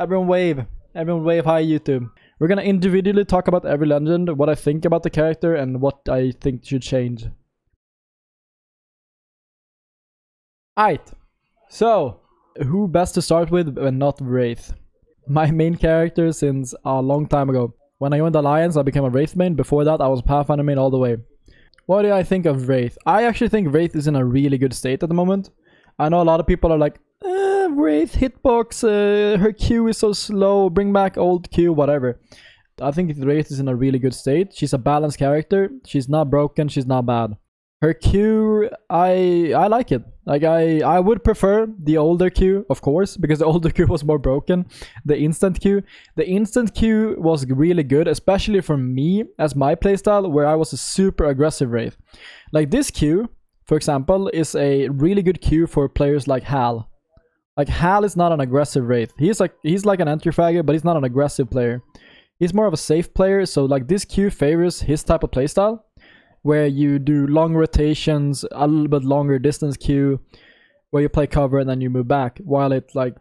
Everyone wave. Everyone wave hi YouTube. We're gonna individually talk about every legend, what I think about the character, and what I think should change. Alright. So, who best to start with when not Wraith? My main character since a long time ago. When I joined Alliance, I became a Wraith main. Before that, I was Pathfinder main all the way. What do I think of Wraith? I actually think Wraith is in a really good state at the moment. I know a lot of people are like, Wraith hitbox, her Q is so slow, bring back old Q, whatever. I think Wraith is in a really good state. She's a balanced character. She's not broken, she's not bad. Her Q, I like it. Like I would prefer the older Q, of course, because the older Q was more broken. The instant Q was really good, especially for me as my playstyle, where I was a super aggressive Wraith. Like this Q, for example, is a really good Q for players like Hal. Like Hal is not an aggressive Wraith. He's like an entry fragger, but he's not an aggressive player. He's more of a safe player, so like this Q favors his type of playstyle, where you do long rotations, a little bit longer distance Q, where you play cover and then you move back. While it like,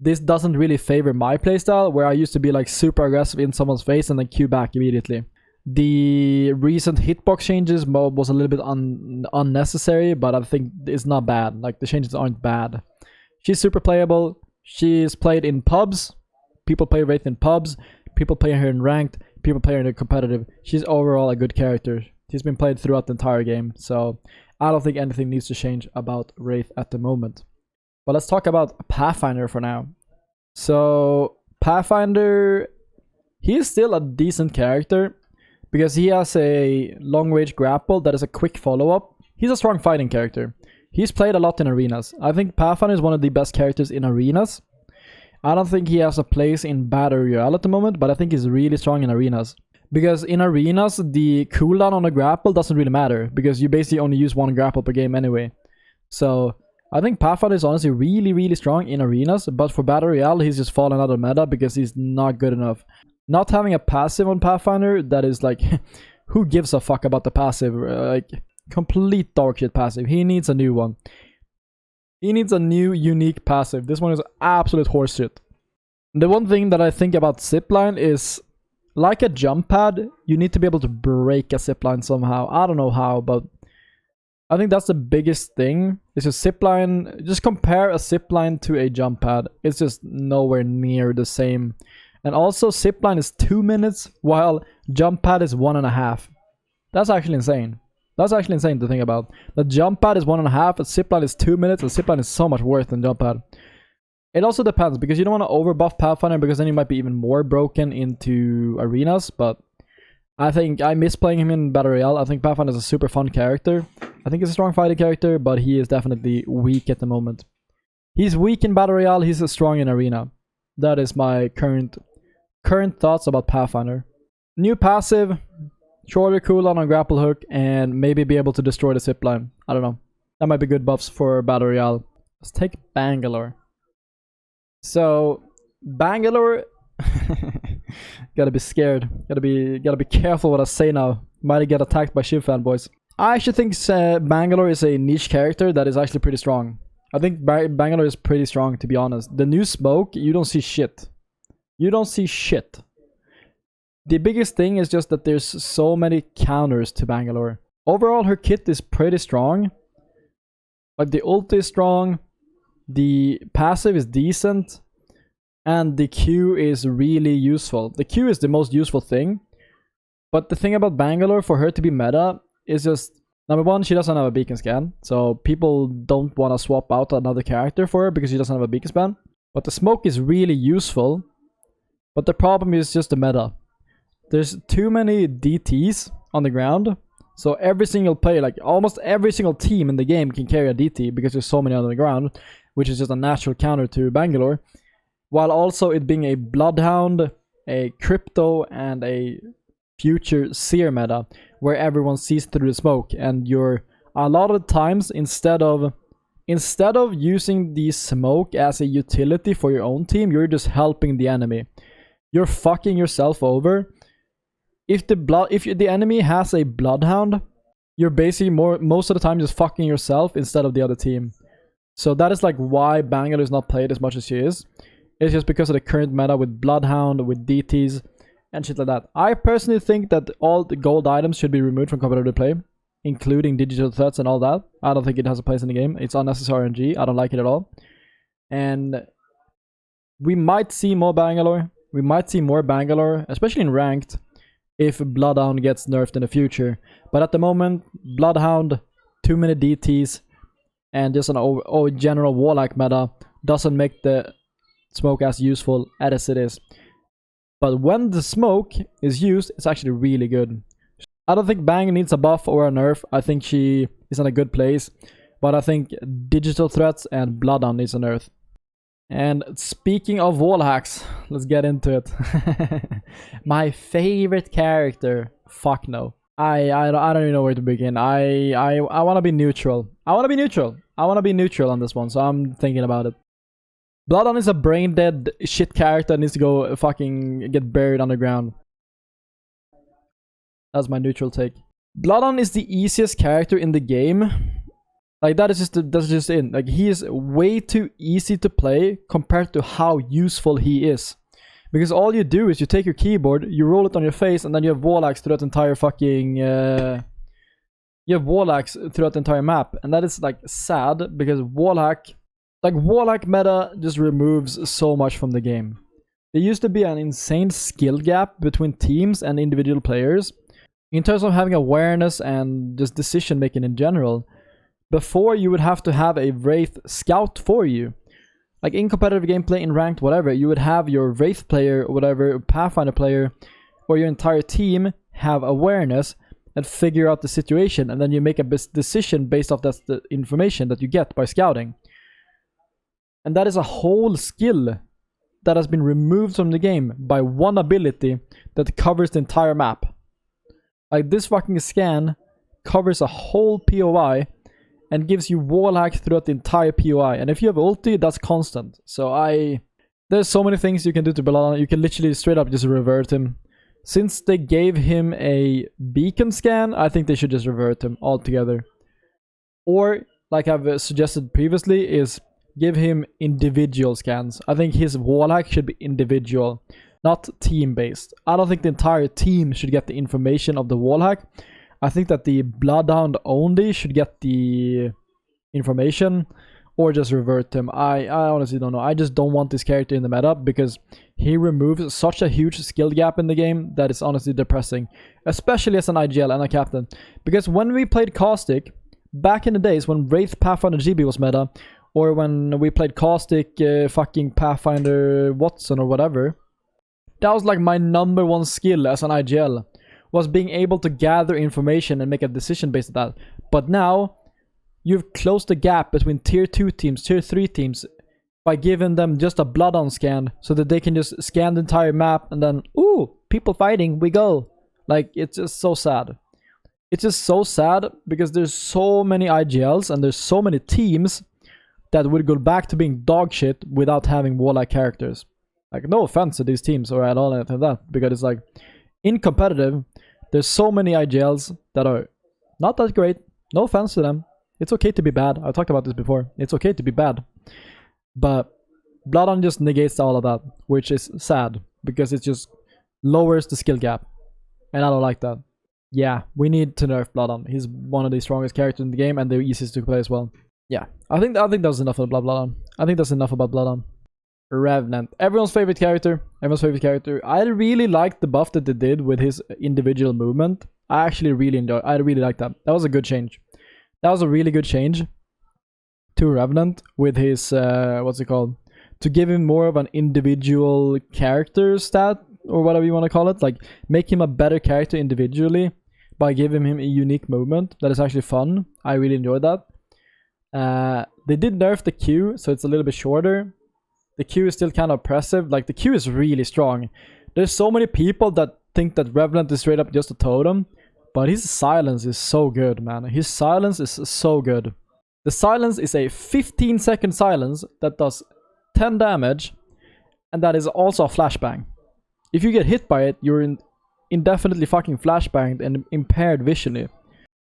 this doesn't really favor my playstyle, where I used to be like super aggressive in someone's face and then Q back immediately. The recent hitbox changes was a little bit unnecessary, but I think it's not bad. Like the changes aren't bad. She's super playable. She's played in pubs. People play Wraith in pubs. People play her in ranked. People play her in competitive. She's overall a good character. She's been played throughout the entire game, so I don't think anything needs to change about Wraith at the moment. But let's talk about Pathfinder for now. So Pathfinder, he is still a decent character because he has a long-range grapple that is a quick follow-up. He's a strong fighting character. He's played a lot in arenas. I think Pathfinder is one of the best characters in arenas. I don't think he has a place in Battle Royale at the moment, but I think he's really strong in arenas. Because in arenas, the cooldown on a grapple doesn't really matter, because you basically only use one grapple per game anyway. So I think Pathfinder is honestly really, really strong in arenas, but for Battle Royale, he's just fallen out of meta because he's not good enough. Not having a passive on Pathfinder, that is like, who gives a fuck about the passive? Like, complete dog shit passive. He needs a new one. He needs a new, unique passive. This one is absolute horseshit. The one thing that I think about zipline is, like a jump pad, you need to be able to break a zipline somehow. I don't know how, but I think that's the biggest thing. It's just zipline. Just compare a zipline to a jump pad. It's just nowhere near the same. And also, zipline is 2 minutes, while jump pad is 1.5. That's actually insane. That's actually insane to think about. The jump pad is 1.5, a zipline is 2 minutes, and zipline is so much worse than jump pad. It also depends, because you don't want to overbuff Pathfinder, because then you might be even more broken into arenas, but I think I miss playing him in Battle Royale. I think Pathfinder is a super fun character. I think he's a strong fighting character, but he is definitely weak at the moment. He's weak in Battle Royale, he's strong in arena. That is my current thoughts about Pathfinder. New passive, shorter cooldown on grapple hook, and maybe be able to destroy the zipline. I don't know. That might be good buffs for Battle Royale. Let's take Bangalore. So Bangalore, gotta be scared. Gotta be careful what I say now. Might get attacked by Shiv fanboys. I actually think Bangalore is a niche character that is actually pretty strong. I think Bangalore is pretty strong, to be honest. The new smoke, you don't see shit. You don't see shit. The biggest thing is just that there's so many counters to Bangalore. Overall, her kit is pretty strong. Like the ult is strong. The passive is decent, and the Q is really useful. The Q is the most useful thing, but the thing about Bangalore, for her to be meta, is just, number one, she doesn't have a beacon scan, so people don't want to swap out another character for her because she doesn't have a beacon scan. But the smoke is really useful, but the problem is just the meta. There's too many DTs on the ground, so every single player, like almost every single team in the game can carry a DT because there's so many on the ground, which is just a natural counter to Bangalore, while also it being a Bloodhound, a Crypto, and a future Seer meta, where everyone sees through the smoke, and you're, a lot of times, instead of using the smoke as a utility for your own team, you're just helping the enemy. You're fucking yourself over. If the enemy has a Bloodhound, you're basically most of the time just fucking yourself instead of the other team. So that is like why Bangalore is not played as much as she is. It's just because of the current meta with Bloodhound, with DTs, and shit like that. I personally think that all the gold items should be removed from competitive play, including digital threats and all that. I don't think it has a place in the game. It's unnecessary RNG. I don't like it at all. And we might see more Bangalore. We might see more Bangalore, especially in ranked, if Bloodhound gets nerfed in the future. But at the moment, Bloodhound, too many DTs, and just an general Warlock meta doesn't make the smoke as useful as it is. But when the smoke is used, it's actually really good. I don't think Bang needs a buff or a nerf. I think she is in a good place. But I think digital threats and Bloodhound needs a nerf. And speaking of wall hacks, let's get into it. My favorite character. Fuck no. I don't even know where to begin. I want to be neutral. I want to be neutral on this one, so I'm thinking about it. Bloodhound is a brain dead shit character that needs to go fucking get buried underground. That's my neutral take. Bloodhound is the easiest character in the game. Like that's just it. Like he is way too easy to play compared to how useful he is. Because all you do is you take your keyboard, you roll it on your face, and then you have Warlocks throughout the entire fucking you have Warlocks throughout the entire map. And that is like sad because Warlock meta just removes so much from the game. There used to be an insane skill gap between teams and individual players in terms of having awareness and just decision making in general. Before, you would have to have a Wraith scout for you. Like in competitive gameplay, in ranked, whatever, you would have your Wraith player or whatever, Pathfinder player, or your entire team have awareness and figure out the situation, and then you make a decision based off the information that you get by scouting. And that is a whole skill that has been removed from the game by one ability that covers the entire map. Like this fucking scan covers a whole POI and gives you wall hacks throughout the entire POI. And if you have ulti, that's constant. So there's so many things you can do to Bloodhound. You can literally straight up just revert him. Since they gave him a beacon scan, I think they should just revert him altogether. Or, like I've suggested previously, is give him individual scans. I think his wall hack should be individual, not team-based. I don't think the entire team should get the information of the wall hack. I think that the Bloodhound only should get the information, or just revert him. I honestly don't know. I just don't want this character in the meta because he removes such a huge skill gap in the game that is honestly depressing, especially as an IGL and a captain. Because when we played Caustic, back in the days when Wraith Pathfinder GB was meta, or when we played Caustic fucking Pathfinder Wattson or whatever, that was like my number one skill as an IGL, was being able to gather information and make a decision based on that. But now, you've closed the gap between tier 2 teams, tier 3 teams, by giving them just a Bloodhound scan, so that they can just scan the entire map and then, ooh, people fighting, we go. Like, it's just so sad. It's just so sad because there's so many IGLs and there's so many teams that would go back to being dog shit without having warlike characters. Like, no offense to these teams or at all anything like that, because it's like, in competitive, there's so many IGLs that are not that great. No offense to them. It's okay to be bad. I talked about this before. It's okay to be bad. But Bloodhound just negates all of that, which is sad because it just lowers the skill gap. And I don't like that. Yeah, we need to nerf Bloodhound. He's one of the strongest characters in the game and the easiest to play as well. Yeah, I think that was enough about Bloodhound. I think that's enough about Bloodhound. Revenant. Everyone's favorite character. I really liked the buff that they did with his individual movement. I actually really enjoyed. I really liked that. That was a good change. That was a really good change to Revenant with his what's it called? To give him more of an individual character stat or whatever you want to call it. Like make him a better character individually by giving him a unique movement. That is actually fun. I really enjoyed that. They did nerf the Q, so it's a little bit shorter. The Q is still kind of oppressive. Like, the Q is really strong. There's so many people that think that Revenant is straight up just a totem. But his silence is so good, man. His silence is so good. The silence is a 15-second silence that does 10 damage. And that is also a flashbang. If you get hit by it, you're indefinitely fucking flashbanged and impaired visually.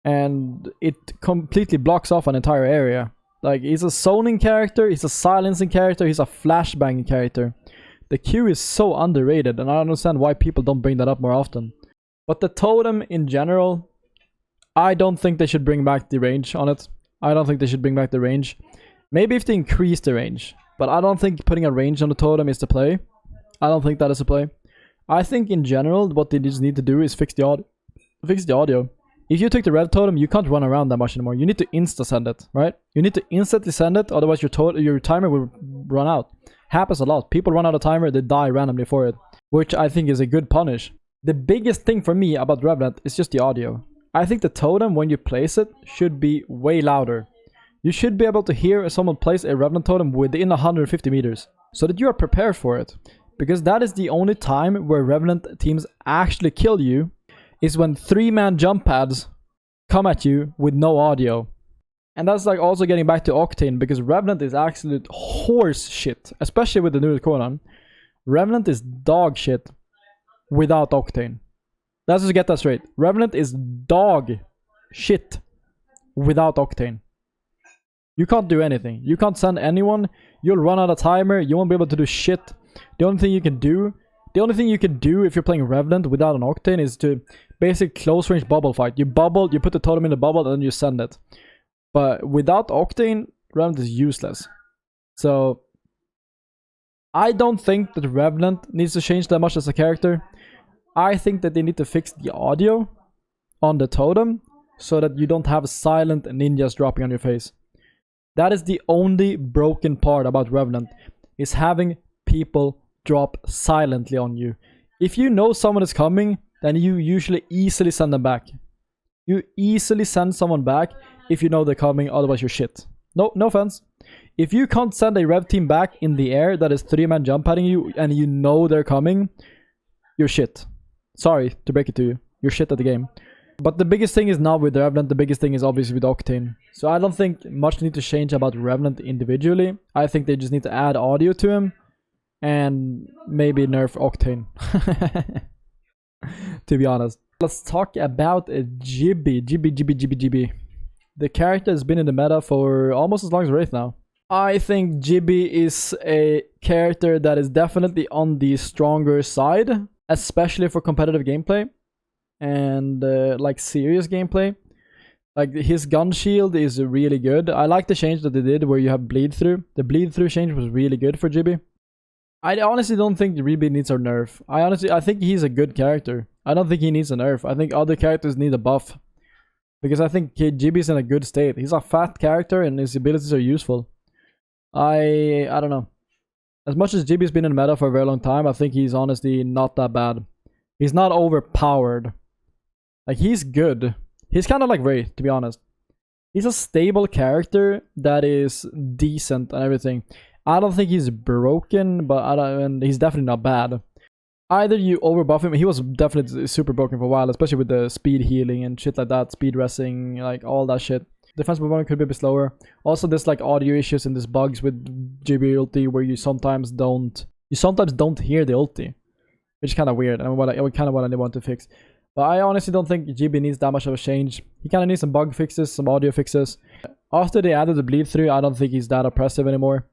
And it completely blocks off an entire area. Like, he's a zoning character, he's a silencing character, he's a flashbanging character. The Q is so underrated, and I don't understand why people don't bring that up more often. But the totem in general, I don't think they should bring back the range on it. I don't think they should bring back the range. Maybe if they increase the range. But I don't think putting a range on the totem is the play. I don't think that is the play. I think in general, what they just need to do is fix the audio. If you took the red totem, you can't run around that much anymore. You need to insta-send it, right? You need to instantly send it, otherwise your timer will run out. Happens a lot. People run out of timer, they die randomly for it. Which I think is a good punish. The biggest thing for me about Revenant is just the audio. I think the totem, when you place it, should be way louder. You should be able to hear someone place a Revenant totem within 150 meters, so that you are prepared for it. Because that is the only time where Revenant teams actually kill you, is when 3-man jump pads come at you with no audio. And that's like also getting back to Octane, because Revenant is absolute horse shit, especially with the new Conan. Revenant is dog shit without Octane. Let's just get that straight. Revenant is dog shit without Octane. You can't do anything. You can't send anyone. You'll run out of timer. You won't be able to do shit. The only thing you can do if you're playing Revenant without an Octane is to basically close range bubble fight. You bubble, you put the totem in the bubble, and then you send it. But without Octane, Revenant is useless. So I don't think that Revenant needs to change that much as a character. I think that they need to fix the audio on the totem so that you don't have silent ninjas dropping on your face. That is the only broken part about Revenant, is having people drop silently on you. If you know someone is coming, then you usually easily send them back. You easily send someone back if you know they're coming, otherwise you're shit. No offense. If you can't send a Rev team back in the air that is 3-man jump padding you and you know they're coming, you're shit. Sorry to break it to you. You're shit at the game. But the biggest thing is not with Revenant, the biggest thing is obviously with Octane. So I don't think much need to change about Revenant individually. I think they just need to add audio to him and maybe nerf Octane. To be honest. Let's talk about Gibby. Gibby. The character has been in the meta for almost as long as Wraith now. I think Gibby is a character that is definitely on the stronger side, especially for competitive gameplay and like serious gameplay. Like his gun shield is really good. I like the change that they did where you have bleed through. The bleed through change was really good for Gibby. I honestly don't think Gibby needs a nerf. I think he's a good character. I don't think he needs a nerf. I think other characters need a buff. Because I think Gibby's in a good state. He's a fat character and his abilities are useful. I don't know. As much as Gibby's been in meta for a very long time, I think he's honestly not that bad. He's not overpowered. Like, he's good. He's kind of like Wraith, to be honest. He's a stable character that is decent and everything. I don't think he's broken, but and he's definitely not bad. Either you overbuff him. He was definitely super broken for a while, especially with the speed healing and shit like that, speed resting, like all that shit. Defense movement could be a bit slower. Also, there's like audio issues and there's bugs with GB ulti where you sometimes don't hear the ulti, which is kind of weird and what I want to fix. But I honestly don't think GB needs that much of a change. He kind of needs some bug fixes, some audio fixes. After they added the bleed through, I don't think he's that oppressive anymore.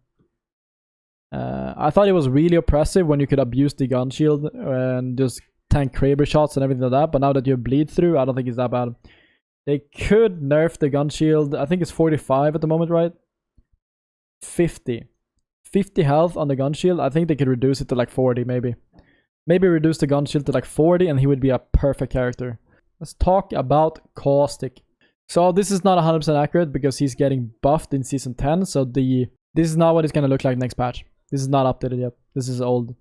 I thought it was really oppressive when you could abuse the gun shield and just tank Kraber shots and everything like that. But now that you bleed through, I don't think it's that bad. They could nerf the gun shield. I think it's 45 at the moment, right? 50 health on the gun shield. I think they could reduce it to like 40 maybe. Maybe reduce the gun shield to like 40 and he would be a perfect character. Let's talk about Caustic. So this is not 100% accurate because he's getting buffed in Season 10. So this is not what it's going to look like next patch. This is not updated yet. This is old.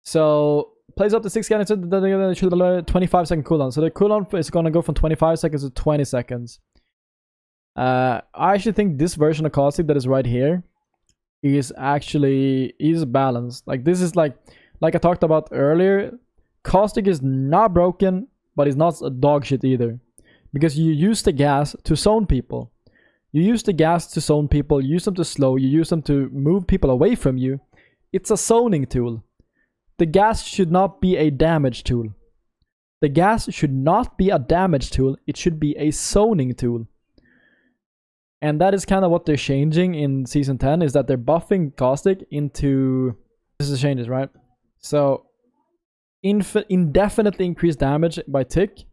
So plays up to 6 cannons, 25 second cooldown. So the cooldown is going to go from 25 seconds to 20 seconds. I actually think this version of Caustic that is right here is balanced. Like this is like I talked about earlier. Caustic is not broken, but it's not a dog shit either. Because you use the gas to zone people. You use the gas to zone people, you use them to slow, you use them to move people away from you. It's a zoning tool. The gas should not be a damage tool. The gas should not be a damage tool, it should be a zoning tool. And that is kind of what they're changing in Season 10, is that they're buffing Caustic into... is the changes, right? So indefinitely increased damage by tick,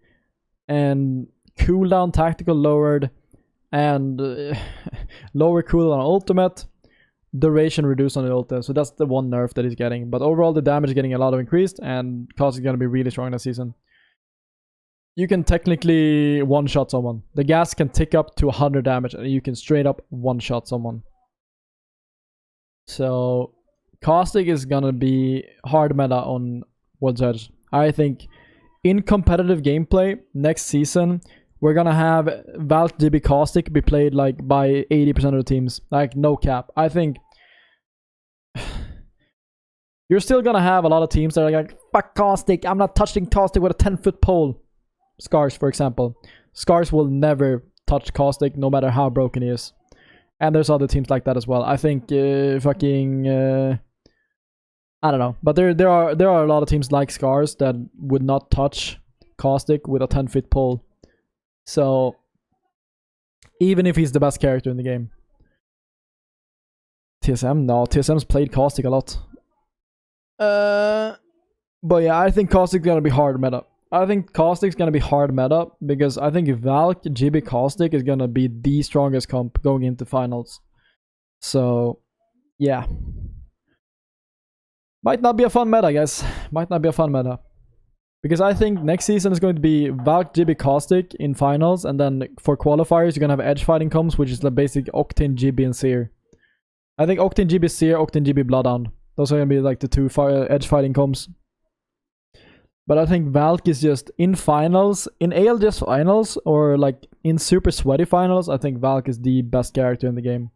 and cooldown tactical lowered, and lower cooldown on ultimate, duration reduced on the ultimate. So that's the one nerf that he's getting. But overall, the damage is getting a lot of increased, and Caustic is going to be really strong this season. You can technically one-shot someone. The gas can tick up to 100 damage, and you can straight up one-shot someone. So Caustic is going to be hard meta on World's Edge. I think in competitive gameplay next season, we're going to have Valkyrie Caustic be played like by 80% of the teams. Like, no cap. I think you're still going to have a lot of teams that are like, fuck Caustic, I'm not touching Caustic with a 10-foot pole. Scars, for example. Scars will never touch Caustic, no matter how broken he is. And there's other teams like that as well. I think I don't know, but there are a lot of teams like Scars that would not touch Caustic with a 10-foot pole. So even if he's the best character in the game. TSM, no, TSM's played Caustic a lot. But yeah, I think Caustic's gonna be hard meta. I think Caustic's gonna be hard meta because I think Valk GB Caustic is gonna be the strongest comp going into finals. So yeah. Might not be a fun meta, guys. Might not be a fun meta. Because I think next season is going to be Valk GB Caustic in finals, and then for qualifiers, you're gonna have edge fighting comps, which is the basic Octane GB and Seer. I think Octane GB Seer, Octane GB Bloodhound. Those are gonna be like the two edge fighting comps. But I think Valk is just in finals, in ALGS finals, or like in super sweaty finals, I think Valk is the best character in the game.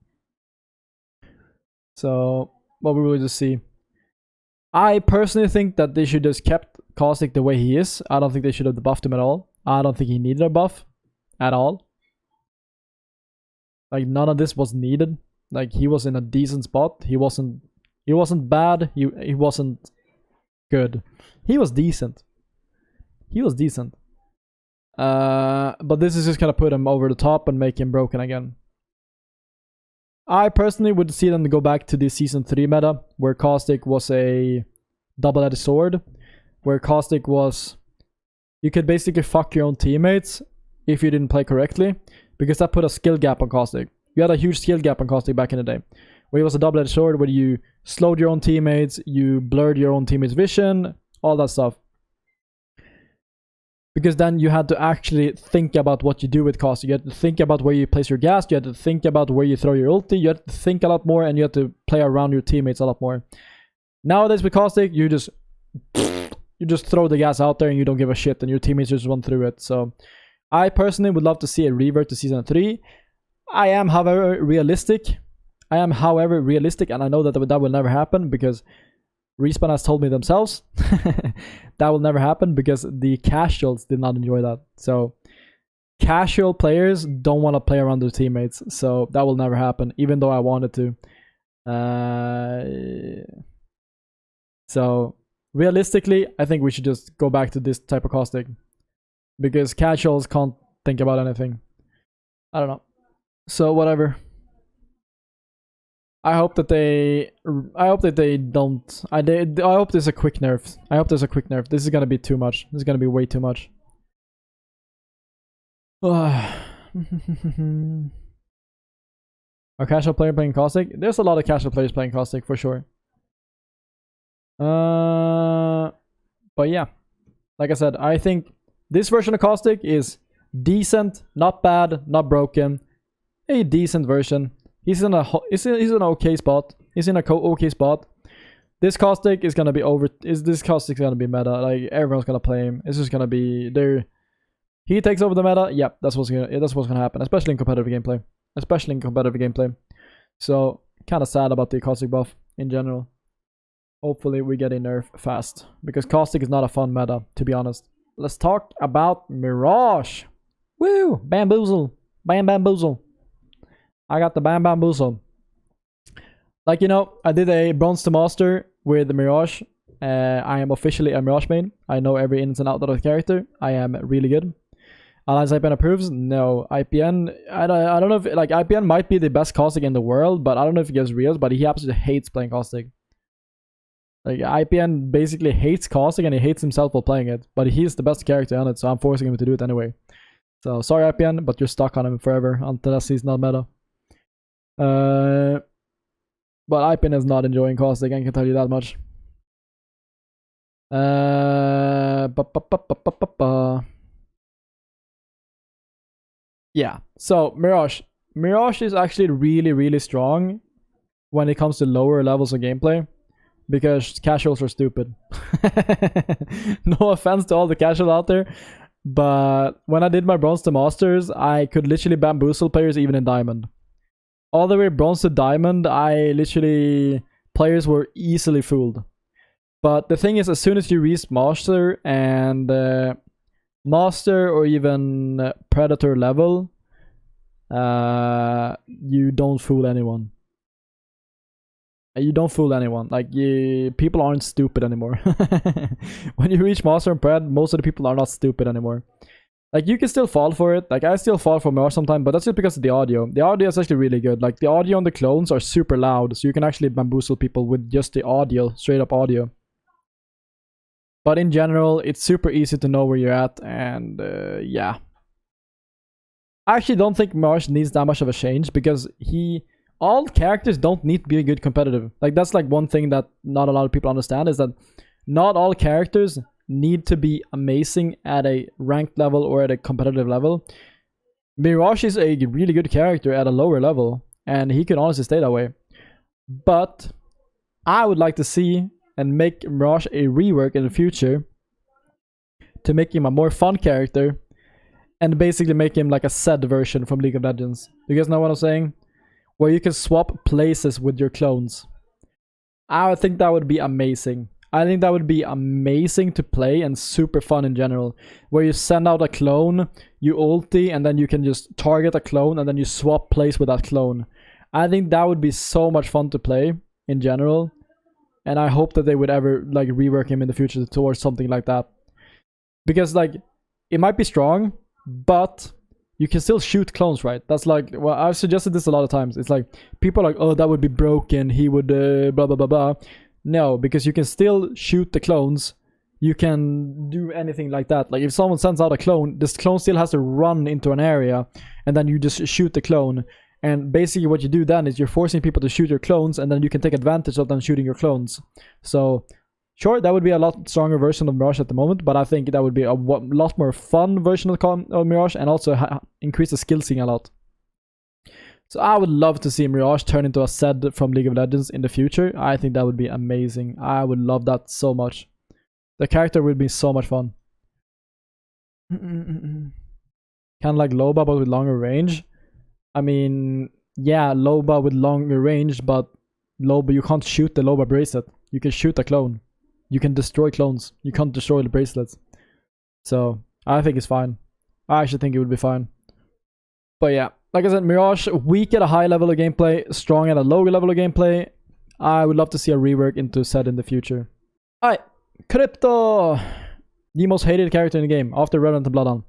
So, well, we will just see. I personally think that they should just kept Caustic the way he is. I don't think they should have buffed him at all. I don't think he needed a buff at all. Like, none of this was needed. Like, he was in a decent spot. He wasn't bad. He wasn't good. He was decent. He was decent. But this is just gonna put him over the top and make him broken again. I personally would see them go back to the Season 3 meta, where Caustic was a double-edged sword. Where Caustic was... You could basically fuck your own teammates if you didn't play correctly, because that put a skill gap on Caustic. You had a huge skill gap on Caustic back in the day, where it was a double-edged sword, where you slowed your own teammates, you blurred your own teammates' vision, all that stuff. Because then you had to actually think about what you do with Caustic. You had to think about where you place your gas, you had to think about where you throw your ulti, you had to think a lot more, and you had to play around your teammates a lot more. Nowadays with Caustic, you just throw the gas out there and you don't give a shit, and your teammates just run through it. So I personally would love to see a revert to Season 3. I am, however, realistic, and I know that that will never happen, because Respawn has told me themselves that will never happen, because the casuals did not enjoy that. So casual players don't want to play around their teammates, so that will never happen, even though I wanted to. So realistically, I think we should just go back to this type of Caustic, because casuals can't think about anything. I don't know. So whatever. I hope that they don't. I hope there's a quick nerf. I hope there's a quick nerf. This is gonna be too much. This is gonna be way too much. A casual player playing Caustic? There's a lot of casual players playing Caustic for sure. But yeah, like I said, I think this version of Caustic is decent, not bad, not broken. A decent version. He's in an okay spot. He's in a okay spot. This Caustic is gonna be this Caustic's gonna be meta. Like, everyone's gonna play him. It's just gonna be there. He takes over the meta. Yep, that's what's gonna happen. Especially in competitive gameplay. So kind of sad about the Caustic buff in general. Hopefully we get a nerf fast, because Caustic is not a fun meta, to be honest. Let's talk about Mirage. Woo! Bamboozle. Bamboozle. I got the Bamboozle. Like, you know, I did a Bronze to Master with the Mirage. I am officially a Mirage main. I know every ins and out of the character. I am really good. Alliance IPN approves? No. IPN, I don't know if, like, IPN might be the best Caustic in the world, but I don't know if he gets reals, but he absolutely hates playing Caustic. Like, IPN basically hates Caustic and he hates himself while playing it. But he's the best character on it, so I'm forcing him to do it anyway. So, sorry IPN, but you're stuck on him forever until he's not meta. But IPN is not enjoying Caustic, I can tell you that much. Yeah, so Mirage. Mirage is actually really, really strong when it comes to lower levels of gameplay. Because casuals are stupid. No offense to all the casuals out there. But when I did my bronze to masters, I could literally bamboozle players even in diamond. All the way bronze to diamond, players were easily fooled. But the thing is, as soon as you reach master and master or even predator level, you don't fool anyone. You don't fool anyone. Like, people aren't stupid anymore. When you reach master and pred, most of the people are not stupid anymore. Like, you can still fall for it. Like, I still fall for Mirage sometimes, but that's just because of the audio. The audio is actually really good. Like, the audio on the clones are super loud, so you can actually bamboozle people with just the audio, straight up audio. But in general, it's super easy to know where you're at, and yeah. I actually don't think Mirage needs that much of a change, because all characters don't need to be good competitive. Like, that's like one thing that not a lot of people understand, is that not all characters need to be amazing at a ranked level or at a competitive level. Mirage is a really good character at a lower level, and he can honestly stay that way. But I would like to see and make Mirage a rework in the future to make him a more fun character and basically make him like a Zed version from League of Legends. You guys know what I'm saying? Where you can swap places with your clones. I think that would be amazing. I think that would be amazing to play and super fun in general. Where you send out a clone, you ulti, and then you can just target a clone and then you swap place with that clone. I think that would be so much fun to play in general. And I hope that they would ever like rework him in the future towards something like that. Because like, it might be strong, but you can still shoot clones, right? That's like, well, I've suggested this a lot of times. It's like, people are like, oh, that would be broken. He would blah, blah, blah, blah. No, because you can still shoot the clones. You can do anything like that. Like, if someone sends out a clone, this clone still has to run into an area, and then you just shoot the clone. And basically what you do then is you're forcing people to shoot your clones, and then you can take advantage of them shooting your clones. So, sure, that would be a lot stronger version of Mirage at the moment, but I think that would be a lot more fun version of Mirage, and also increase the skill ceiling a lot. So I would love to see Mirage turn into a Zed from League of Legends in the future. I think that would be amazing. I would love that so much. The character would be so much fun. Kind of like Loba, but with longer range. I mean, yeah, Loba with longer range, but Loba, you can't shoot the Loba bracelet. You can shoot a clone. You can destroy clones. You can't destroy the bracelets. So, I think it's fine. I actually think it would be fine. But yeah, like I said, Mirage, weak at a high level of gameplay, strong at a lower level of gameplay. I would love to see a rework into Zed in the future. Alright, Crypto. The most hated character in the game, after Revenant and Bloodhound.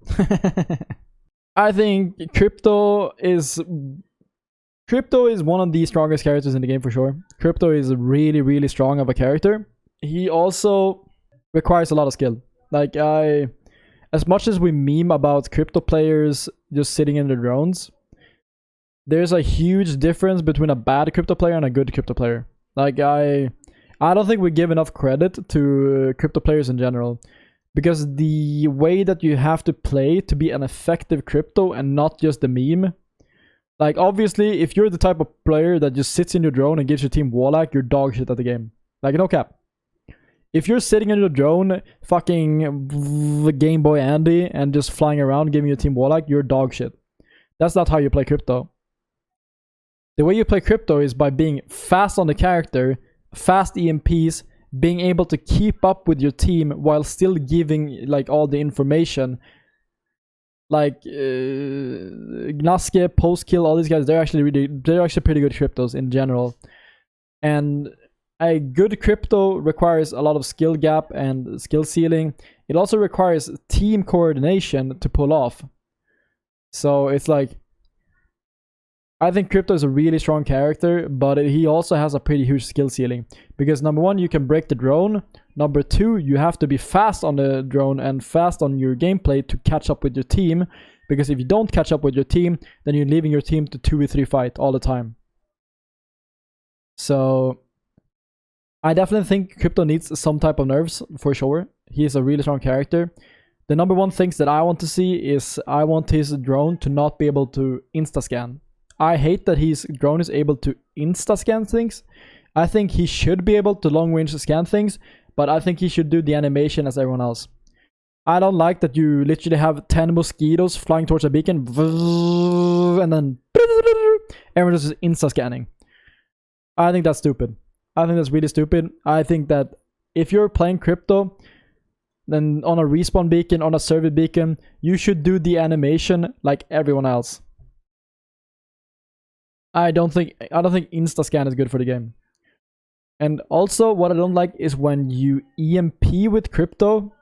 I think Crypto is one of the strongest characters in the game for sure. Crypto is really, really strong of a character. He also requires a lot of skill. Like, as much as we meme about crypto players just sitting in their drones, there's a huge difference between a bad crypto player and a good crypto player. Like, I don't think we give enough credit to crypto players in general, because the way that you have to play to be an effective crypto and not just the meme. Like, obviously, if you're the type of player that just sits in your drone and gives your team wallhack, you're dog shit at the game. Like, no cap. If you're sitting in your drone, fucking Game Boy Andy, and just flying around giving your team wallhack, you're dog shit. That's not how you play crypto. The way you play crypto is by being fast on the character, fast EMPs, being able to keep up with your team while still giving like all the information. Like Gnaske, Postkill, all these guys, they're actually pretty good cryptos in general. And a good crypto requires a lot of skill gap and skill ceiling. It also requires team coordination to pull off. So it's like, I think Crypto is a really strong character, but he also has a pretty huge skill ceiling. Because number one, you can break the drone. Number two, you have to be fast on the drone and fast on your gameplay to catch up with your team. Because if you don't catch up with your team, then you're leaving your team to 2v3 fight all the time. So I definitely think Crypto needs some type of nerfs for sure. He is a really strong character. The number one things that I want to see is I want his drone to not be able to insta-scan. I hate that his drone is able to insta-scan things. I think he should be able to long-range scan things, but I think he should do the animation as everyone else. I don't like that you literally have 10 mosquitoes flying towards a beacon, and then everyone just is insta-scanning. I think that's stupid. I think that's really stupid. I think that if you're playing Crypto, then on a respawn beacon, on a server beacon, you should do the animation like everyone else. I don't think insta-scan is good for the game. And also, what I don't like is when you EMP with Crypto,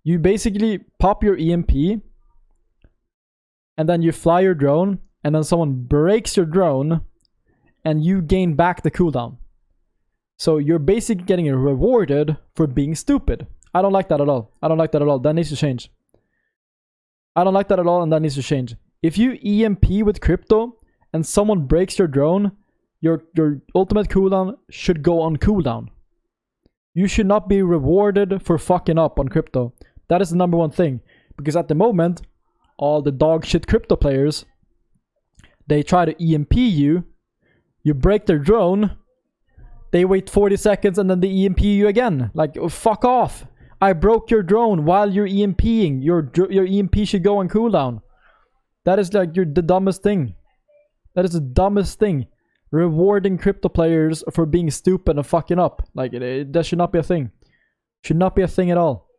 you basically pop your EMP, and then you fly your drone, and then someone breaks your drone, and you gain back the cooldown. So you're basically getting rewarded for being stupid. I don't like that at all. I don't like that at all. That needs to change. I don't like that at all, and that needs to change. If you EMP with Crypto, and someone breaks your drone, your ultimate cooldown should go on cooldown. You should not be rewarded for fucking up on Crypto. That is the number one thing. Because at the moment, all the dog shit Crypto players, they try to EMP you, you break their drone, they wait 40 seconds and then they EMP you again. Like, oh, fuck off. I broke your drone while you're EMPing. Your EMP should go on cooldown. That is like the dumbest thing. That is the dumbest thing. Rewarding Crypto players for being stupid and fucking up. Like, that should not be a thing. Should not be a thing at all.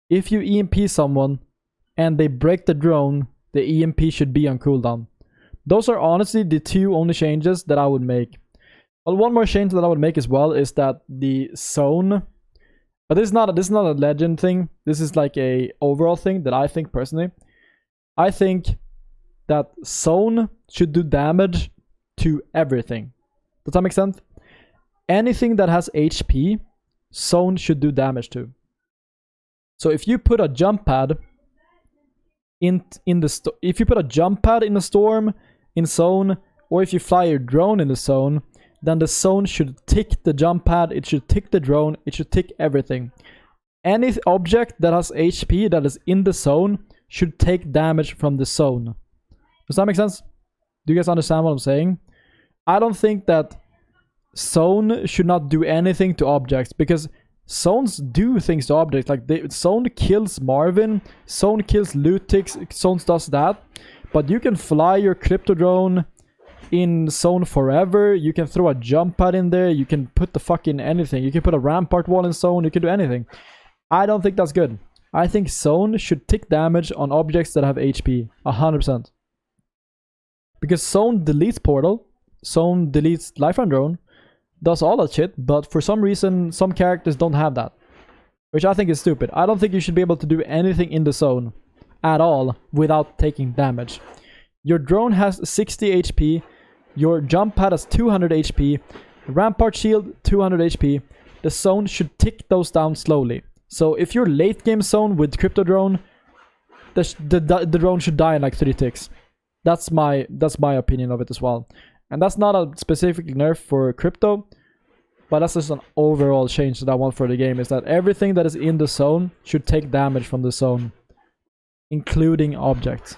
If you EMP someone and they break the drone, the EMP should be on cooldown. Those are honestly the two only changes that I would make. Well, one more change that I would make as well is that the zone... But this is not a legend thing. This is like a overall thing that I think personally. I think that zone should do damage to everything. Does that make sense? Anything that has HP, zone should do damage to. So if you put a jump pad in the storm in zone, or if you fly your drone in the zone, then the zone should tick the jump pad, it should tick the drone, it should tick everything. Any object that has HP that is in the zone should take damage from the zone. Does that make sense? Do you guys understand what I'm saying? I don't think that zone should not do anything to objects, because zones do things to objects. Like, zone kills Marvin, zone kills Lutix, zone does that. But you can fly your Crypto drone in zone forever. You can throw a jump pad in there. You can put the fucking anything. You can put a Rampart wall in zone. You can do anything. I don't think that's good. I think zone should tick damage on objects that have HP. 100%. Because zone deletes portal. Zone deletes Lifeline drone. Does all that shit. But for some reason, some characters don't have that. Which I think is stupid. I don't think you should be able to do anything in the zone at all without taking damage. Your drone has 60 HP. Your jump pad has 200 HP. Rampart shield, 200 HP. The zone should tick those down slowly. So if you're late game zone with Crypto drone, the drone should die in like 3 ticks. That's my opinion of it as well. And that's not a specific nerf for Crypto, but that's just an overall change that I want for the game, is that everything that is in the zone should take damage from the zone, including objects.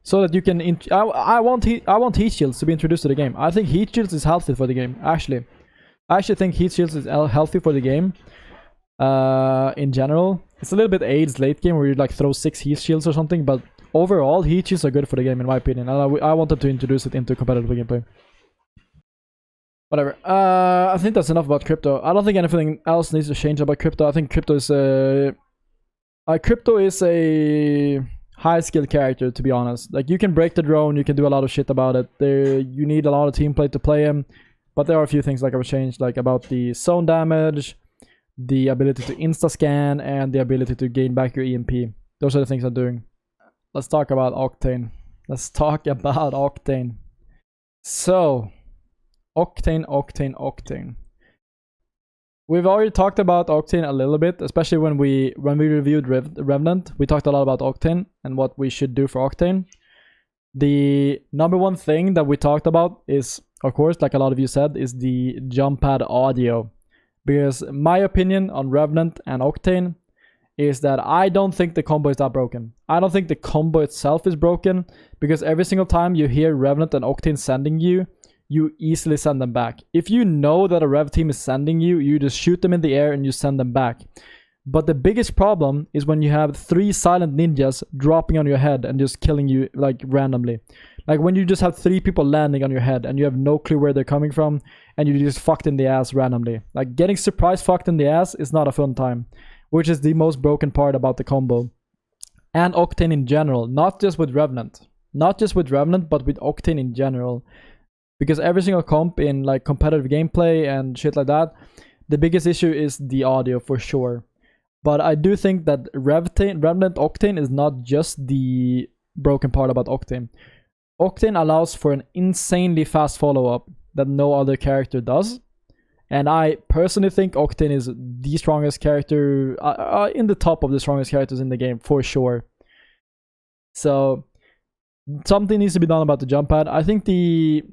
So that you can... I want heat shields to be introduced to the game. I think heat shields is healthy for the game, actually. I actually think heat shields is healthy for the game. In general. It's a little bit AIDS late game where you like throw 6 heat shields or something, but overall heat shields are good for the game in my opinion. And I wanted to introduce it into competitive gameplay. Whatever. I think that's enough about Crypto. I don't think anything else needs to change about Crypto. I think Crypto is a high skill character, to be honest. Like, you can break the drone, you can do a lot of shit about it. You need a lot of team play to play him. But there are a few things like I would change, like about the zone damage, the ability to insta-scan, and the ability to gain back your EMP. Those are the things I'm doing. let's talk about Octane. Let's talk about Octane. So, Octane. We've already talked about Octane a little bit, especially when we reviewed Revenant. We talked a lot about Octane and what we should do for Octane. The number one thing that we talked about is, of course, like a lot of you said, is the jump pad audio. Because my opinion on Revenant and Octane is that I don't think the combo is that broken. I don't think the combo itself is broken, because every single time you hear Revenant and Octane sending you, you easily send them back. If you know that a Rev team is sending you, you just shoot them in the air and you send them back. But the biggest problem is when you have 3 silent ninjas dropping on your head and just killing you like randomly. Like when you just have 3 people landing on your head and you have no clue where they're coming from and you just fucked in the ass randomly. Like getting surprise fucked in the ass is not a fun time, which is the most broken part about the combo. And Octane in general, not just with Revenant. Not just with Revenant, but with Octane in general. Because every single comp in like competitive gameplay and shit like that, the biggest issue is the audio for sure. But I do think that Revenant Octane is not just the broken part about Octane. Octane allows for an insanely fast follow-up that no other character does. And I personally think Octane is the strongest character, in the top of the strongest characters in the game, for sure. So, something needs to be done about the jump pad. I think the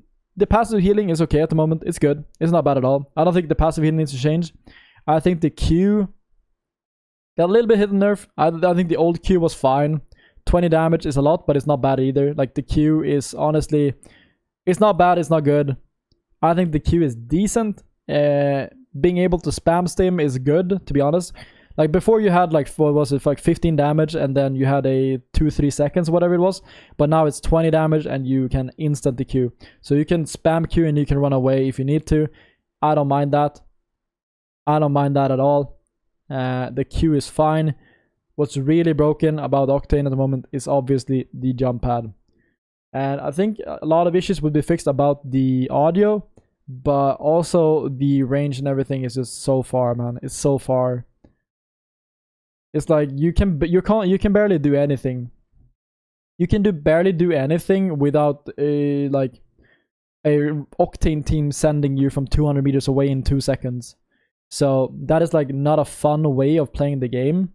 passive healing is okay at the moment. It's good. It's not bad at all. I don't think the passive healing needs to change. I think the Q got a little bit hit and nerf. I think the old Q was fine. 20 damage is a lot, but it's not bad either. Like the Q is honestly, it's not bad, it's not good. I think the Q is decent. Being able to spam stim is good, to be honest. Like before you had like, what was it, like 15 damage and then you had a 2-3 seconds, whatever it was. But now it's 20 damage and you can instant the Q. So you can spam Q and you can run away if you need to. I don't mind that. I don't mind that at all. The Q is fine. What's really broken about Octane at the moment is obviously the jump pad. And I think a lot of issues will be fixed about the audio, but also the range and everything is just so far, man. It's so far. It's like you can barely do anything. You can barely do anything without a Octane team sending you from 200 meters away in 2 seconds. So that is like not a fun way of playing the game.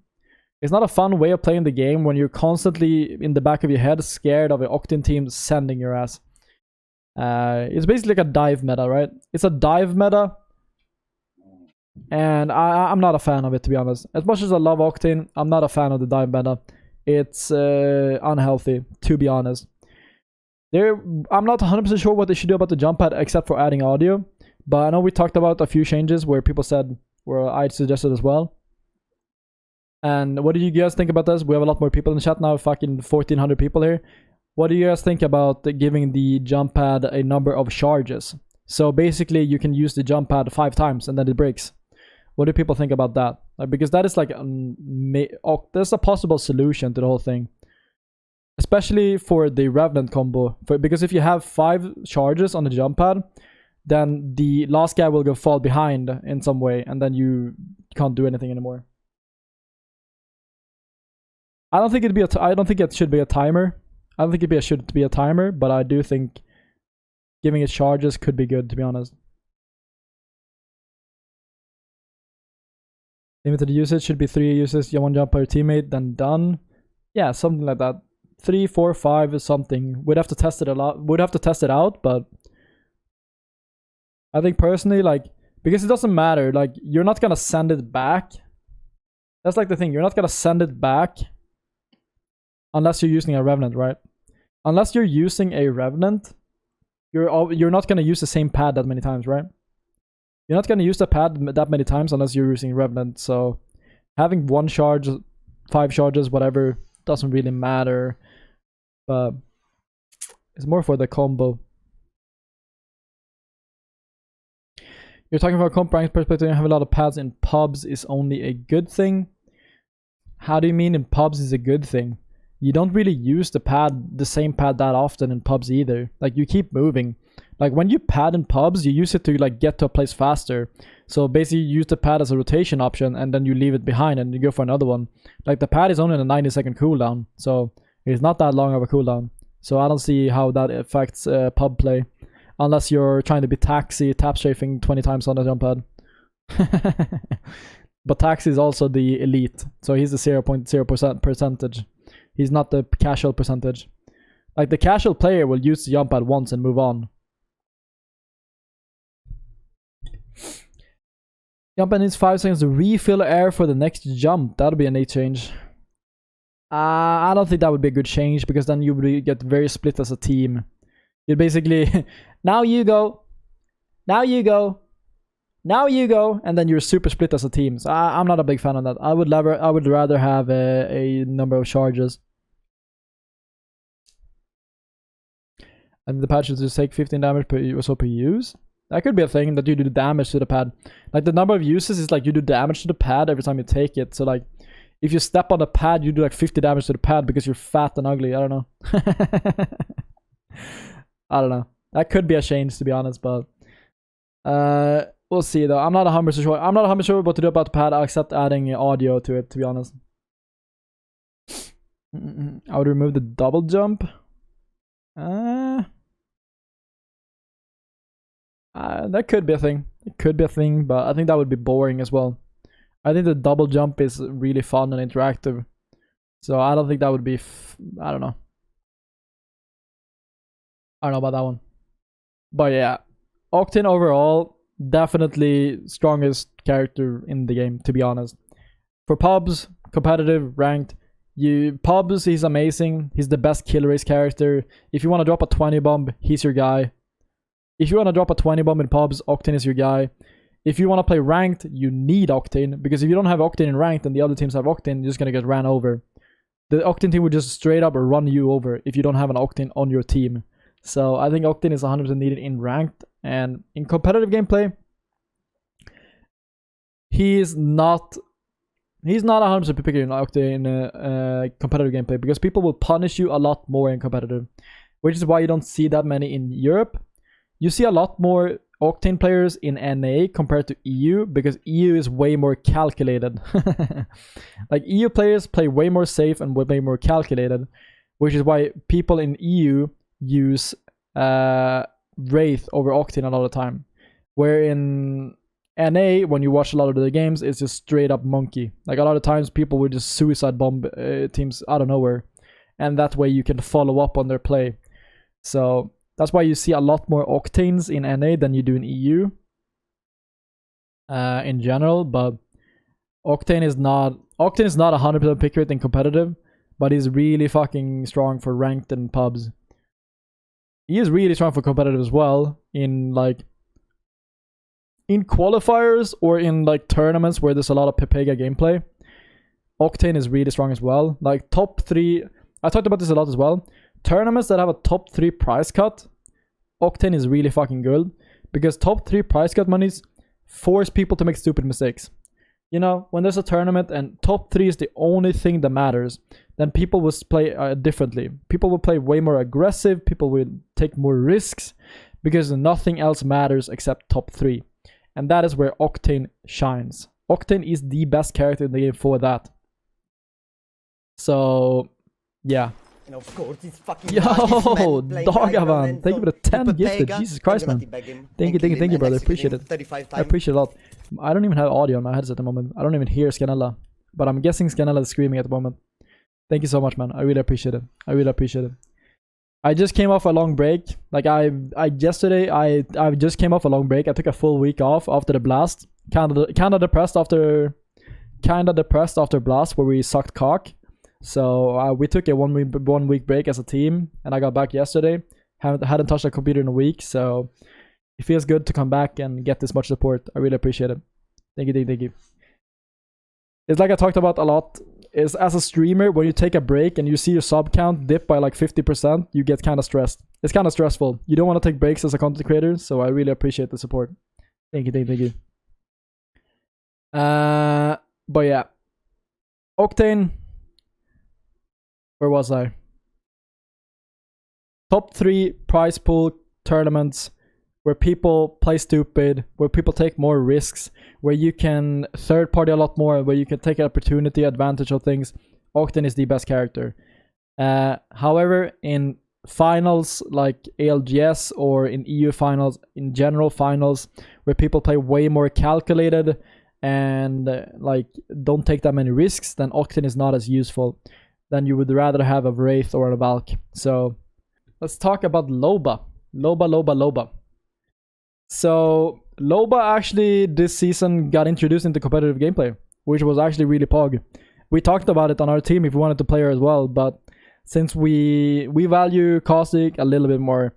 It's not a fun way of playing the game when you're constantly in the back of your head scared of an Octane team sending your ass. It's basically like a dive meta, right? It's a dive meta. And I'm not a fan of it, to be honest. As much as I love Octane, I'm not a fan of the dive meta. It's unhealthy, to be honest. I'm not 100% sure what they should do about the jump pad except for adding audio. But I know we talked about a few changes where people said, where I suggested as well. And what do you guys think about this? We have a lot more people in the chat now, fucking 1,400 people here. What do you guys think about giving the jump pad a number of charges? So basically you can use the jump pad 5 times and then it breaks. What do people think about that? Because that is like, there's a possible solution to the whole thing. Especially for the Revenant combo. Because if you have 5 charges on the jump pad, then the last guy will go fall behind in some way and then you can't do anything anymore. I don't think it should be a timer. I don't think it should be a timer, but I do think giving it charges could be good, to be honest. Limited usage should be 3 uses, you 1 jump per teammate, then done. Yeah, something like that. 3, 4, 5 is something. We'd have to test it a lot. We'd have to test it out, but I think personally, like, because it doesn't matter, like, you're not gonna send it back. That's like the thing, you're not gonna send it back unless you're using a Revenant, right? Unless you're using a Revenant, you're not gonna use the same pad that many times, right? You're not gonna use the pad that many times unless you're using Revenant. So having 1 charge, 5 charges, whatever, doesn't really matter. But it's more for the combo. You're talking about comp rank perspective, you have a lot of pads in pubs is only a good thing. How do you mean in pubs is a good thing? You don't really use the same pad that often in pubs either. Like you keep moving. Like when you pad in pubs, you use it to like get to a place faster. So basically you use the pad as a rotation option and then you leave it behind and you go for another one. Like the pad is only a 90-second cooldown. So He's not that long of a cooldown. So I don't see how that affects pub play. Unless you're trying to be Taxi, tap strafing 20 times on the jump pad. But Taxi is also the elite. So he's the 0.0% percentage. He's not the casual percentage. Like, the casual player will use the jump pad once and move on. Jump pad needs 5 seconds to refill air for the next jump. That'll be a neat change. I don't think that would be a good change, because then you would get very split as a team. You'd basically, now you go, now you go, now you go, and then you're super split as a team. So I'm not a big fan of that. I would rather have a number of charges. And the pad should just take 15 damage per use. That could be a thing, that you do damage to the pad. Like, the number of uses is like you do damage to the pad every time you take it. So like, if you step on the pad, you do like 50 damage to the pad because you're fat and ugly. I don't know. I don't know. That could be a change, to be honest, but we'll see though. I'm not 100% sure. I'm not 100% sure what to do about the pad except adding audio to it, to be honest. I would remove the double jump. That could be a thing. It could be a thing, but I think that would be boring as well. I think the double jump is really fun and interactive. So I don't think that would be... I don't know. I don't know about that one. But yeah. Octane overall, definitely strongest character in the game, to be honest. For pubs, competitive, ranked, pubs, he's amazing. He's the best kill race character. If you want to drop a 20 bomb, he's your guy. If you want to drop a 20 bomb in pubs, Octane is your guy. If you want to play ranked, you need Octane, because if you don't have Octane in ranked and the other teams have Octane, you're just going to get ran over. The Octane team would just straight up run you over if you don't have an Octane on your team. So I think Octane is 100% needed in ranked, and in competitive gameplay, he's not 100% picking in Octane in competitive gameplay, because people will punish you a lot more in competitive, which is why you don't see that many in Europe. You see a lot more Octane players in NA compared to EU, because EU is way more calculated. Like, EU players play way more safe and way more calculated, which is why people in EU use Wraith over Octane a lot of the time. Where in NA, when you watch a lot of the games, it's just straight up monkey. Like, a lot of times people would just suicide bomb teams out of nowhere, and that way you can follow up on their play. So that's why you see a lot more Octanes in NA than you do in EU in general. But Octane is not 100% pick rate in competitive, but he's really fucking strong for ranked and pubs. He is really strong for competitive as well, in qualifiers or in like tournaments where there's a lot of Pepega gameplay. Octane is really strong as well. Like, top 3, I talked about this a lot as well. Tournaments that have a top 3 price cut, Octane is really fucking good, because top 3 price cut monies force people to make stupid mistakes. You know, when there's a tournament and top 3 is the only thing that matters, then people will play differently. People will play way more aggressive, people will take more risks, because nothing else matters except top 3. And that is where Octane shines. Octane is the best character in the game for that. So, yeah. And of course, it's fucking Yo, Dagavan, thank you for the 10 gifted. Jesus Christ, man. Thank you, brother. Appreciate it. I appreciate it a lot. I don't even have audio on my headset at the moment. I don't even hear Scanella. But I'm guessing Scanella is screaming at the moment. Thank you so much, man. I really appreciate it. I really appreciate it. I just came off a long break. Like, I just came off a long break. I took a full week off after the blast. Kinda depressed after blast, where we sucked cock. So we took a one week break as a team, and I got back yesterday. Hadn't touched a computer in a week, so it feels good to come back and get this much support. I really appreciate it. Thank you. It's like I talked about a lot, is as a streamer, when you take a break and you see your sub count dip by like 50%, you get kind of stressed. It's kind of stressful. You don't want to take breaks as a content creator, so I really appreciate the support. Thank you. But yeah, Octane. Where was I? Top 3 prize pool tournaments where people play stupid, where people take more risks, where you can third party a lot more, where you can take an opportunity, advantage of things. Octane is the best character. However, in finals like ALGS or in EU finals, in general finals, where people play way more calculated and like don't take that many risks, then Octane is not as useful. Then you would rather have a Wraith or a Valk. So let's talk about Loba. Loba. So Loba actually this season got introduced into competitive gameplay, which was actually really pog. We talked about it on our team if we wanted to play her as well, but since we value Caustic a little bit more.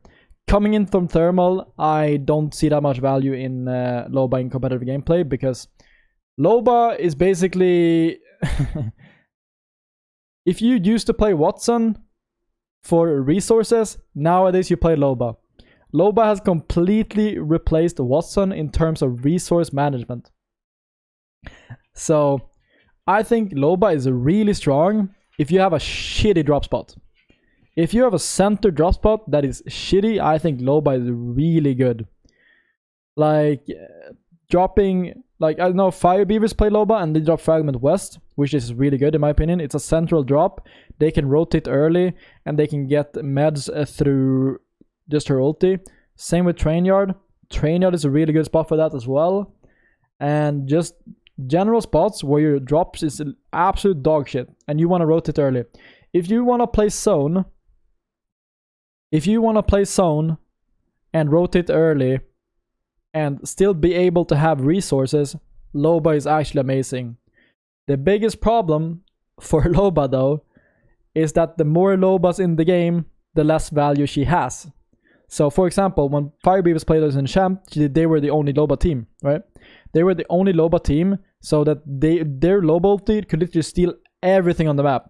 Coming in from Thermal, I don't see that much value in Loba in competitive gameplay, because Loba is basically... If you used to play Wattson for resources, nowadays you play Loba. Loba has completely replaced Wattson in terms of resource management. So I think Loba is really strong if you have a shitty drop spot. If you have a center drop spot that is shitty, I think Loba is really good. Like dropping, like I don't know, Fire Beavers play Loba and they drop Fragment West, which is really good in my opinion. It's a central drop. They can rotate early and they can get meds through just her ulti. Same with Train Yard. Train Yard is a really good spot for that as well. And just general spots where your drops is absolute dog shit and you want to rotate early. If you want to play zone and rotate early and still be able to have resources, Loba is actually amazing. The biggest problem for Loba though is that the more Lobas in the game, the less value she has. So for example, when Firebeavers played us in Champ, they were the only Loba team, right? They were the only Loba team, so that their Loba ulti could literally steal everything on the map.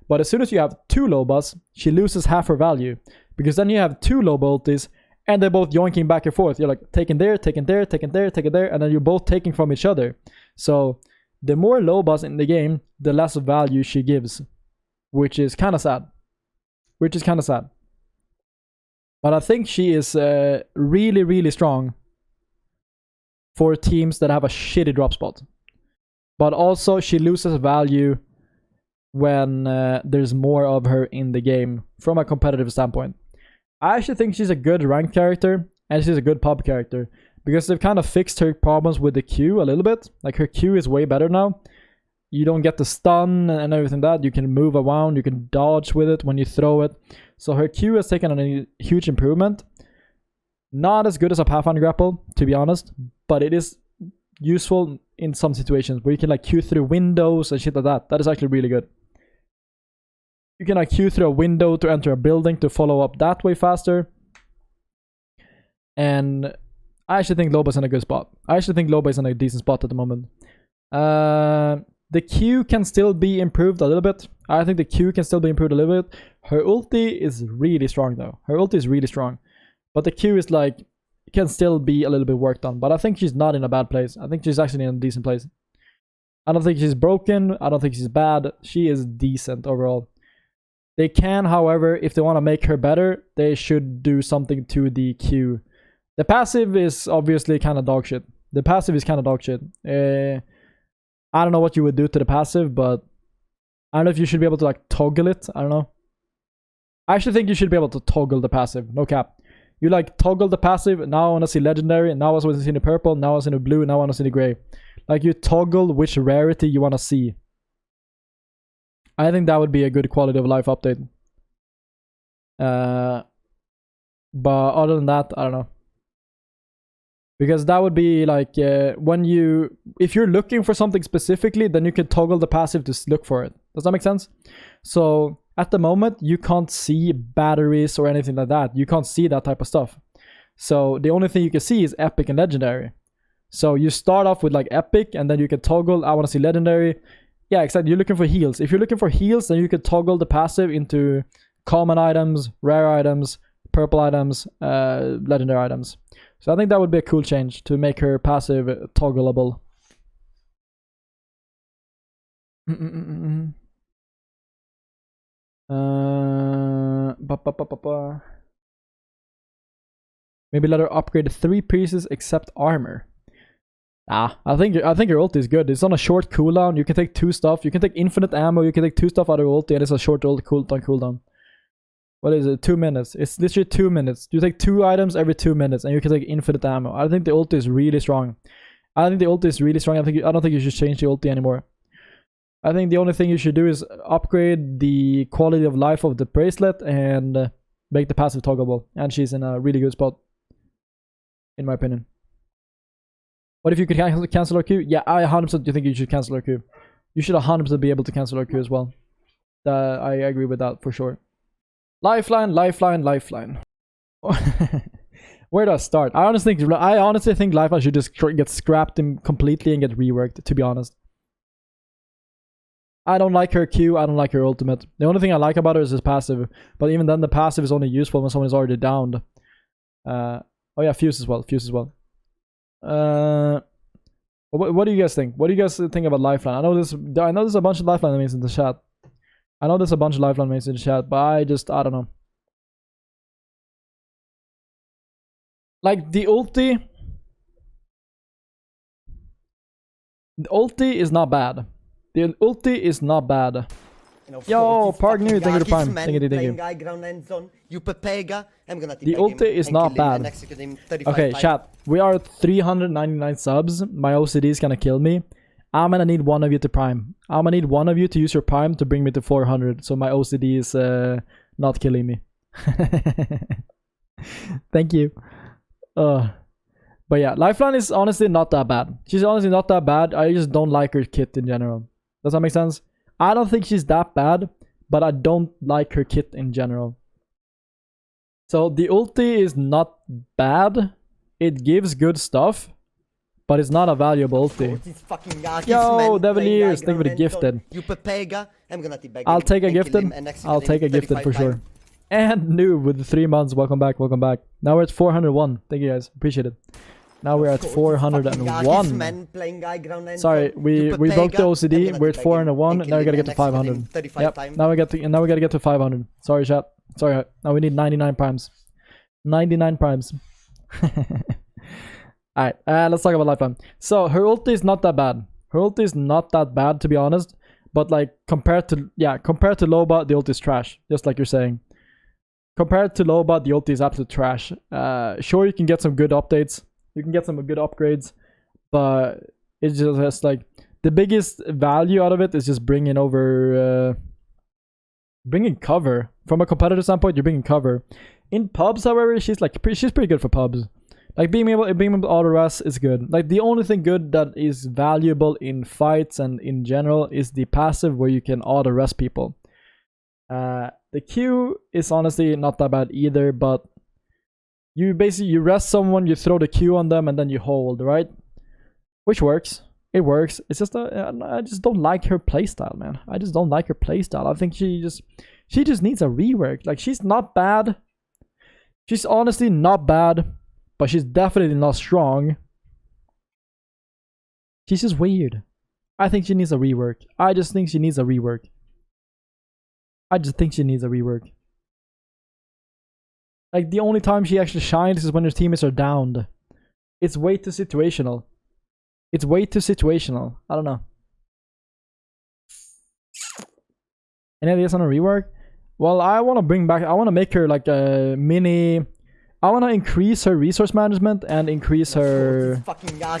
But as soon as you have two Lobas, she loses half her value. Because then you have two Loba ultis, and they're both yoinking back and forth. You're like, taking there, taking there, taking there, taking there, and then you're both taking from each other. So the more Lobas in the game, the less value she gives. Which is kind of sad. But I think she is really, really strong for teams that have a shitty drop spot. But also, she loses value when there's more of her in the game from a competitive standpoint. I actually think she's a good ranked character and she's a good pub character because they've kind of fixed her problems with the Q a little bit. Like her Q is way better now. You don't get the stun and everything that. You can move around, you can dodge with it when you throw it. So her Q has taken a huge improvement. Not as good as a Pathfinder grapple, to be honest, but it is useful in some situations where you can like Q through windows and shit like that. That is actually really good. You can like Q through a window to enter a building to follow up that way faster. And I actually think Loba's in a good spot. I actually think Loba is in a decent spot at the moment. The Q can still be improved a little bit. I think the Q can still be improved a little bit. Her ulti is really strong though. Her ulti is really strong. But the Q is like, can still be a little bit worked on. But I think she's not in a bad place. I think she's actually in a decent place. I don't think she's broken. I don't think she's bad. She is decent overall. They can, however, if they want to make her better, they should do something to the Q. The passive is obviously kind of dog shit. I don't know what you would do to the passive, but I don't know if you should be able to like toggle it. I don't know. I actually think you should be able to toggle the passive. No cap. You like toggle the passive. Now I want to see legendary. Now I want to see the purple. Now I want to see the blue. Now I want to see the gray. Like you toggle which rarity you want to see. I think that would be a good quality of life update. But other than that, I don't know. Because that would be like if you're looking for something specifically, then you can toggle the passive to look for it. Does that make sense? So at the moment, you can't see batteries or anything like that. You can't see that type of stuff. So the only thing you can see is epic and legendary. So you start off with like epic and then you can toggle, I want to see legendary. Yeah, exactly. You're looking for heals. If you're looking for heals, then you can toggle the passive into common items, rare items, purple items, legendary items. So I think that would be a cool change to make her passive toggleable. Maybe let her upgrade 3 pieces except armor. I think your ulti is good. It's on a short cooldown. You can take 2 stuff. You can take infinite ammo. You can take 2 stuff out of your ulti, and it's a short cooldown. What is it? 2 minutes. It's literally 2 minutes. You take 2 items every 2 minutes, and you can take infinite ammo. I think the ulti is really strong. I don't think you should change the ulti anymore. I think the only thing you should do is upgrade the quality of life of the bracelet and make the passive toggleable. And she's in a really good spot, in my opinion. What if you could cancel her Q? Yeah, I 100% do think you should cancel her Q. You should 100% be able to cancel her Q as well. I agree with that for sure. Lifeline. Where do I start? I honestly think Lifeline should just get scrapped completely and get reworked, to be honest. I don't like her Q, I don't like her ultimate. The only thing I like about her is his passive. But even then, the passive is only useful when someone is already downed. Oh yeah, Fuse as well. What do you guys think? What do you guys think about Lifeline? I know there's a bunch of Lifeline mates in the chat. But I don't know. Like, the ulti is not bad. The ulti is not bad. Yo, Park New, thank you to Prime. Thank you. The ulti is not bad. Okay, chat. We are 399 subs. My OCD is gonna kill me. I'm gonna need one of you to Prime. I'm gonna need one of you to use your Prime to bring me to 400. So my OCD is not killing me. Thank you. But yeah, Lifeline is honestly not that bad. She's honestly not that bad. I just don't like her kit in general. Does that make sense? I don't think she's that bad, but I don't like her kit in general. So the ulti is not bad. It gives good stuff, but it's not a valuable ulti. Yo, Deviliers, thank you for the gifted. I'll take a gifted. I'll take a gifted for sure. And Noob with the 3 months. Welcome back. Now we're at 401. Thank you guys. Appreciate it. Now we're at 401. Sorry, we broke the OCD. We're at 401. Now we gotta get to 500. Yep. Now we gotta get to 500. Sorry, chat. Sorry. Now we need 99 primes. 99 primes. Alright. Let's talk about Lifeline. So her ulti is not that bad. To be honest. But like compared to Loba, the ulti is trash. Just like you're saying. Compared to Loba, the ulti is absolute trash. Sure, you can get some good updates. You can get some good upgrades. But it's just like... The biggest value out of it is just bringing over... bringing cover. From a competitive standpoint, you're bringing cover. In pubs, however, she's pretty good for pubs. Like being able to auto rest is good. Like the only thing good that is valuable in fights and in general is the passive where you can auto rest people. The Q is honestly not that bad either, but you rest someone, you throw the Q on them, and then you hold, right? Which works. It works. It's just I just don't like her playstyle, man. I just don't like her playstyle. I think she just needs a rework. Like, she's not bad. She's honestly not bad, but she's definitely not strong. She's just weird. I think she needs a rework. I just think she needs a rework. Like, the only time she actually shines is when her teammates are downed. It's way too situational. I don't know. Any ideas on a rework? Well, I want to make her like a mini... I want to increase her resource management and increase her...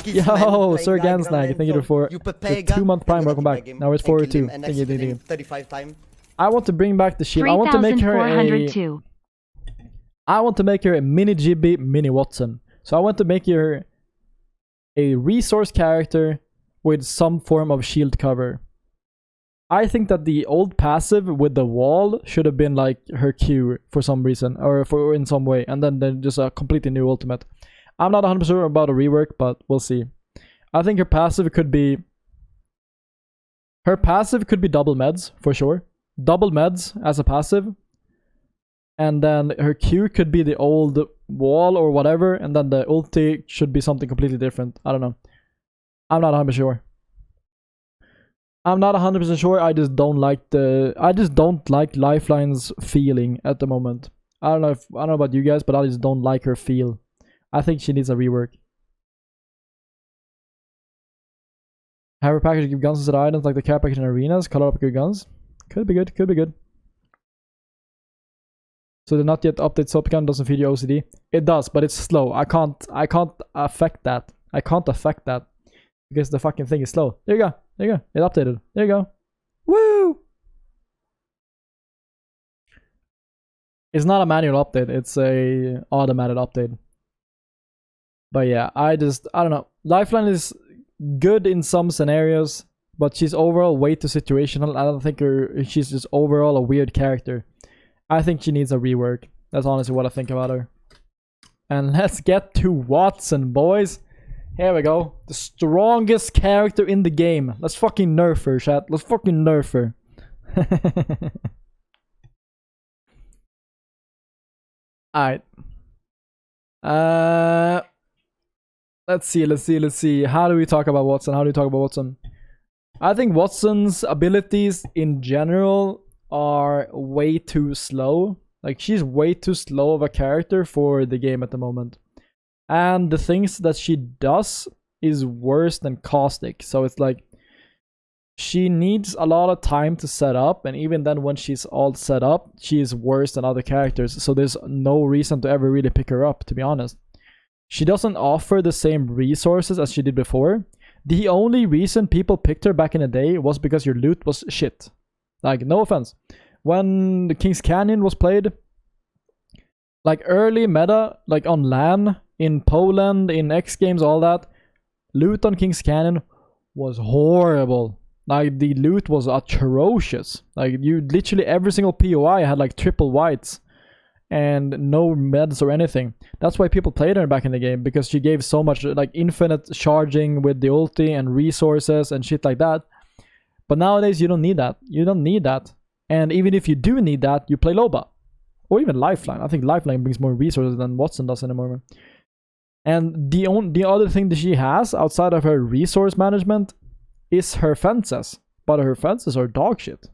Yo, Sir Gansnag, thank you for the 2 month prime, welcome back. Now it's 402. Thank you. I want to bring back the shield. I want to make her a mini Gibby, mini Wattson. So I want to make her a resource character with some form of shield cover. I think that the old passive with the wall should have been like her Q for some reason, or in some way, and then just a completely new ultimate. I'm not 100% sure about a rework, but we'll see. I think her passive could be double meds for sure. Double meds as a passive. And then her Q could be the old wall or whatever, and then the ulti should be something completely different. I don't know. I'm not 100% sure. I just don't like Lifeline's feeling at the moment. I don't know about you guys, but I just don't like her feel. I think she needs a rework. Have her package give guns instead of items like the care package in arenas. Color up good guns. Could be good. Could be good. So the not yet update soap gun doesn't feed your OCD. It does, but it's slow. I can't affect that. I can't affect that because the fucking thing is slow. There you go. There you go. It updated. There you go. Woo! It's not a manual update. It's a automated update. But yeah, I don't know. Lifeline is good in some scenarios, but she's overall way too situational. I don't think she's just overall a weird character. I think she needs a rework. That's honestly what I think about her. And let's get to Wattson, boys. Here we go. The strongest character in the game. Let's fucking nerf her, chat. Let's fucking nerf her. Alright. Let's see. How do we talk about Wattson? I think Wattson's abilities in general are way too slow. Like, she's way too slow of a character for the game at the moment. And the things that she does is worse than Caustic. So it's like, she needs a lot of time to set up, and even then when she's all set up, she is worse than other characters. So there's no reason to ever really pick her up, to be honest. She doesn't offer the same resources as she did before. The only reason people picked her back in the day was because your loot was shit. Like, no offense. When the King's Canyon was played, like early meta, like on LAN, in Poland, in X Games, all that, loot on King's Canyon was horrible. Like, the loot was atrocious. Like, you literally, every single POI had like triple whites and no meds or anything. That's why people played her back in the game, because she gave so much, like, infinite charging with the ulti and resources and shit like that. But nowadays, you don't need that. You don't need that. And even if you do need that, you play Loba. Or even Lifeline. I think Lifeline brings more resources than Wattson does anymore. And the other thing that she has, outside of her resource management, is her fences. But her fences are dog shit.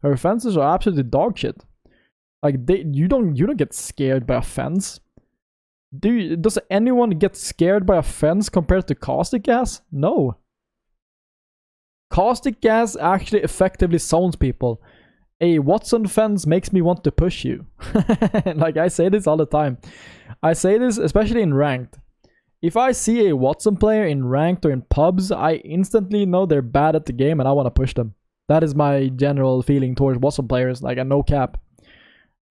Her fences are absolutely dog shit. Like, you don't get scared by a fence. Does anyone get scared by a fence compared to caustic gas? No. Caustic gas actually effectively zones people. A Wattson fence makes me want to push you. Like, I say this all the time. I say this especially in ranked. If I see a Wattson player in ranked or in pubs, I instantly know they're bad at the game and I want to push them. That is my general feeling towards Wattson players, like a no cap.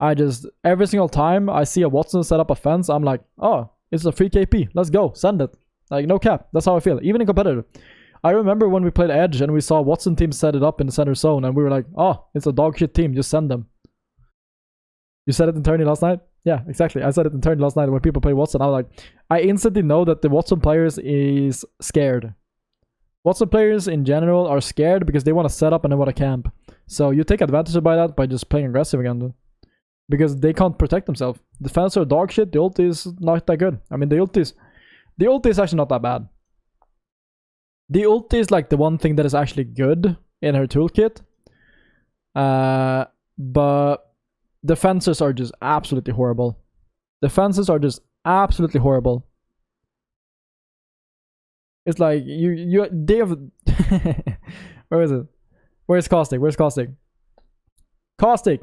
Every single time I see a Wattson set up a fence, I'm like, oh, it's a free KP. Let's go. Send it. Like, no cap. That's how I feel. Even in competitive. I remember when we played Edge and we saw Wattson team set it up in the center zone and we were like, oh, it's a dog shit team. Just send them. You said it in tourney last night? Yeah, exactly. I said it in tourney last night when people play Wattson. I was like, I instantly know that the Wattson players is scared. Wattson players in general are scared because they want to set up and they want to camp. So you take advantage by that by just playing aggressive again. Because they can't protect themselves. The fans are dog shit. The ulti is not that good. I mean, the ulti is actually not that bad. The ulti is like the one thing that is actually good in her toolkit. But the fences are just absolutely horrible. The fences are just absolutely horrible. It's like they have where is it? Where's Caustic? Caustic.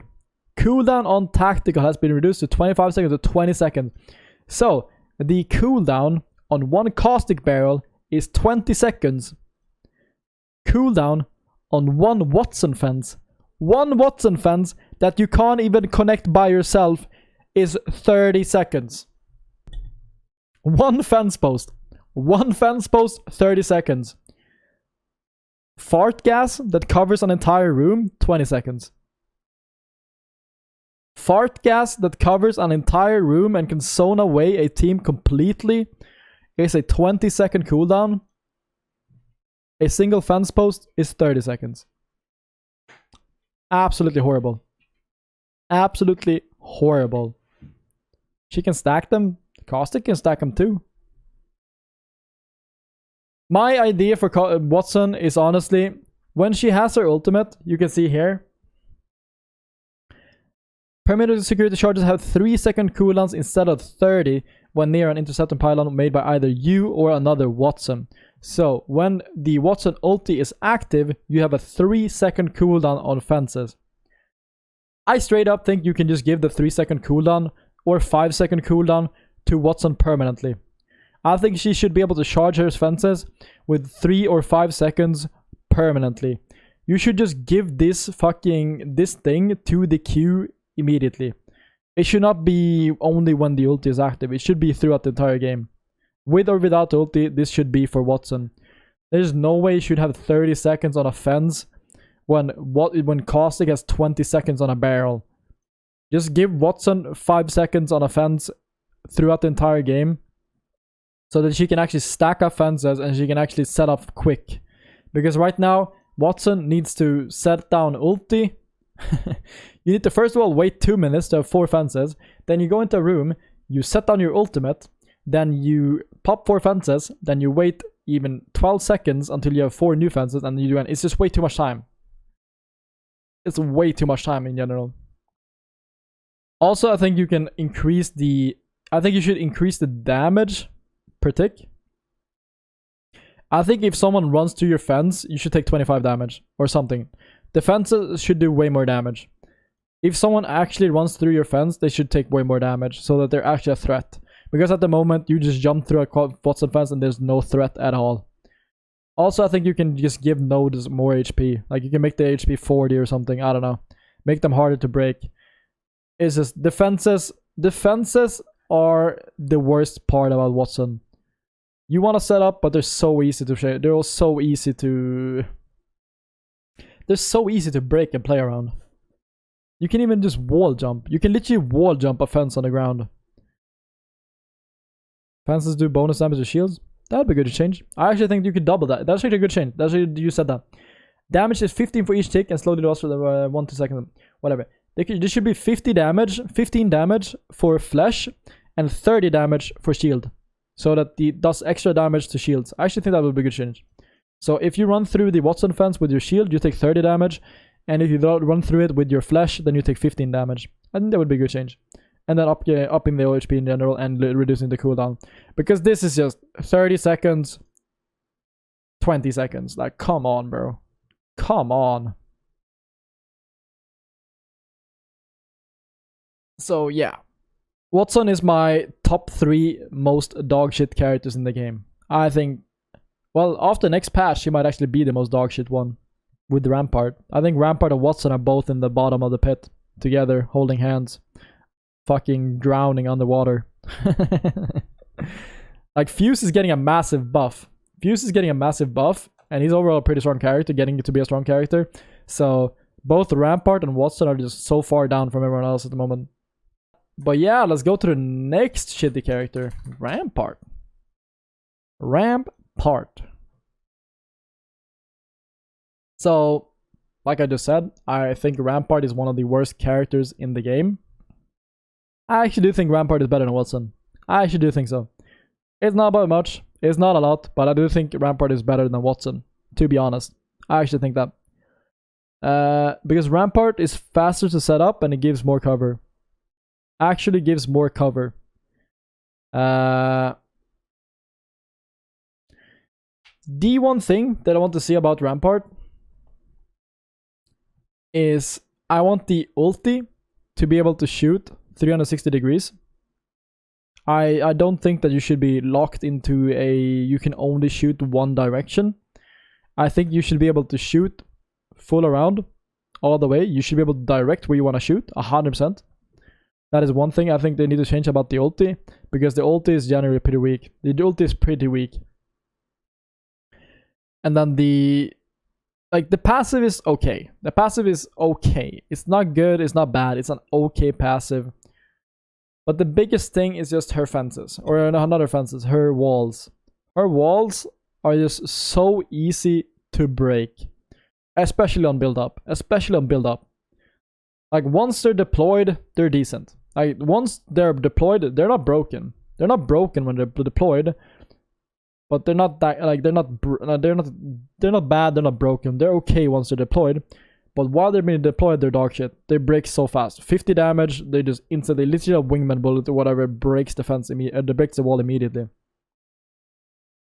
Cooldown on tactical has been reduced to 25 seconds to 20 seconds. So the cooldown on one caustic barrel is 20 seconds. Cooldown on one Wattson fence. One Wattson fence that you can't even connect by yourself is 30 seconds. One fence post. 30 seconds. Fart gas that covers an entire room, 20 seconds. Fart gas that covers an entire room and can zone away a team completely is a 20-second cooldown. A single fence post is 30 seconds. Absolutely horrible. Absolutely horrible. She can stack them. Caustic can stack them too. My idea for Wattson is honestly, when she has her ultimate, you can see here, perimeter security charges have 3-second cooldowns instead of 30, when near an interceptor pylon made by either you or another Wattson. So, when the Wattson ulti is active, you have a 3-second cooldown on fences. I straight up think you can just give the 3-second cooldown or 5-second cooldown to Wattson permanently. I think she should be able to charge her fences with 3 or 5 seconds permanently. You should just give this thing to the queue immediately. It should not be only when the ulti is active. It should be throughout the entire game. With or without ulti, this should be for Wattson. There's no way you should have 30 seconds on a fence when Causticle has 20 seconds on a barrel. Just give Wattson 5 seconds on a fence throughout the entire game, so that she can actually stack up fences and she can actually set up quick. Because right now, Wattson needs to set down ulti. You need to first of all wait 2 minutes to have 4 fences. Then you go into a room, you set down your ultimate, then you pop 4 fences, then you wait even 12 seconds until you have 4 new fences, and you do it. It's just way too much time. It's way too much time in general. Also, I think you can increase the... I think you should increase the damage per tick. I think if someone runs through your fence, you should take 25 damage or something. The fences should do way more damage. If someone actually runs through your fence, they should take way more damage so that they're actually a threat. Because at the moment, you just jump through a Wattson fence and there's no threat at all. Also, I think you can just give nodes more HP. Like, you can make the HP 40 or something. I don't know. Make them harder to break. It's just defenses. Defenses are the worst part about Wattson. You want to set up, but they're so easy to share. They're all so easy to... They're so easy to break and play around. You can even just wall jump. You can literally wall jump a fence on the ground. Fences do bonus damage to shields. That'd be good to change. I actually think you could double that. That's actually a good change. That's actually, you said that. Damage is 15 for each tick and slowly loss for the 1-2 seconds. Whatever. This should be 15 damage for flesh and 30 damage for shield. So that it does extra damage to shields. I actually think that would be a good change. So if you run through the Wattson fence with your shield, you take 30 damage. And if you don't run through it with your flesh, then you take 15 damage. I think that would be a good change. And then upping the OHP in general and reducing the cooldown. Because this is just 30 seconds, 20 seconds. Like, come on, bro. Come on. So, yeah. Wattson is my top 3 most dogshit characters in the game. I think, well, after next patch, she might actually be the most dogshit one. With Rampart. I think Rampart and Wattson are both in the bottom of the pit. Together, holding hands. Fucking drowning underwater. Like, Fuse is getting a massive buff. And he's overall a pretty strong character, getting to be a strong character. So, both Rampart and Wattson are just so far down from everyone else at the moment. But yeah, let's go to the next shitty character. Rampart. So, like I just said, I think Rampart is one of the worst characters in the game. I actually do think Rampart is better than Wattson. I actually do think so. It's not by much. It's not a lot. But I do think Rampart is better than Wattson. To be honest. I actually think that. Because Rampart is faster to set up and it gives more cover. Actually gives more cover. The one thing that I want to see about Rampart is I want the ulti to be able to shoot 360 degrees. I don't think that you should be locked into you can only shoot one direction. I think you should be able to shoot full around all the way. You should be able to direct where you want to shoot 100%. That is one thing I think they need to change about the ulti, because the ulti is generally pretty weak. The ulti is pretty weak. And then the passive is okay. The passive is okay. It's not good, it's not bad, it's an okay passive. But the biggest thing is just her fences. Or not her fences, her walls. Her walls are just so easy to break. Especially on build up. Like, once they're deployed, they're decent. Like, once they're deployed, they're not broken. They're not broken when they're deployed. But they're not that, like, they're not bad, they're not broken. They're okay once they're deployed. But while they're being deployed, they're dog shit. They break so fast. 50 damage, they just instantly, literally a wingman bullet or whatever, breaks defense breaks the wall immediately.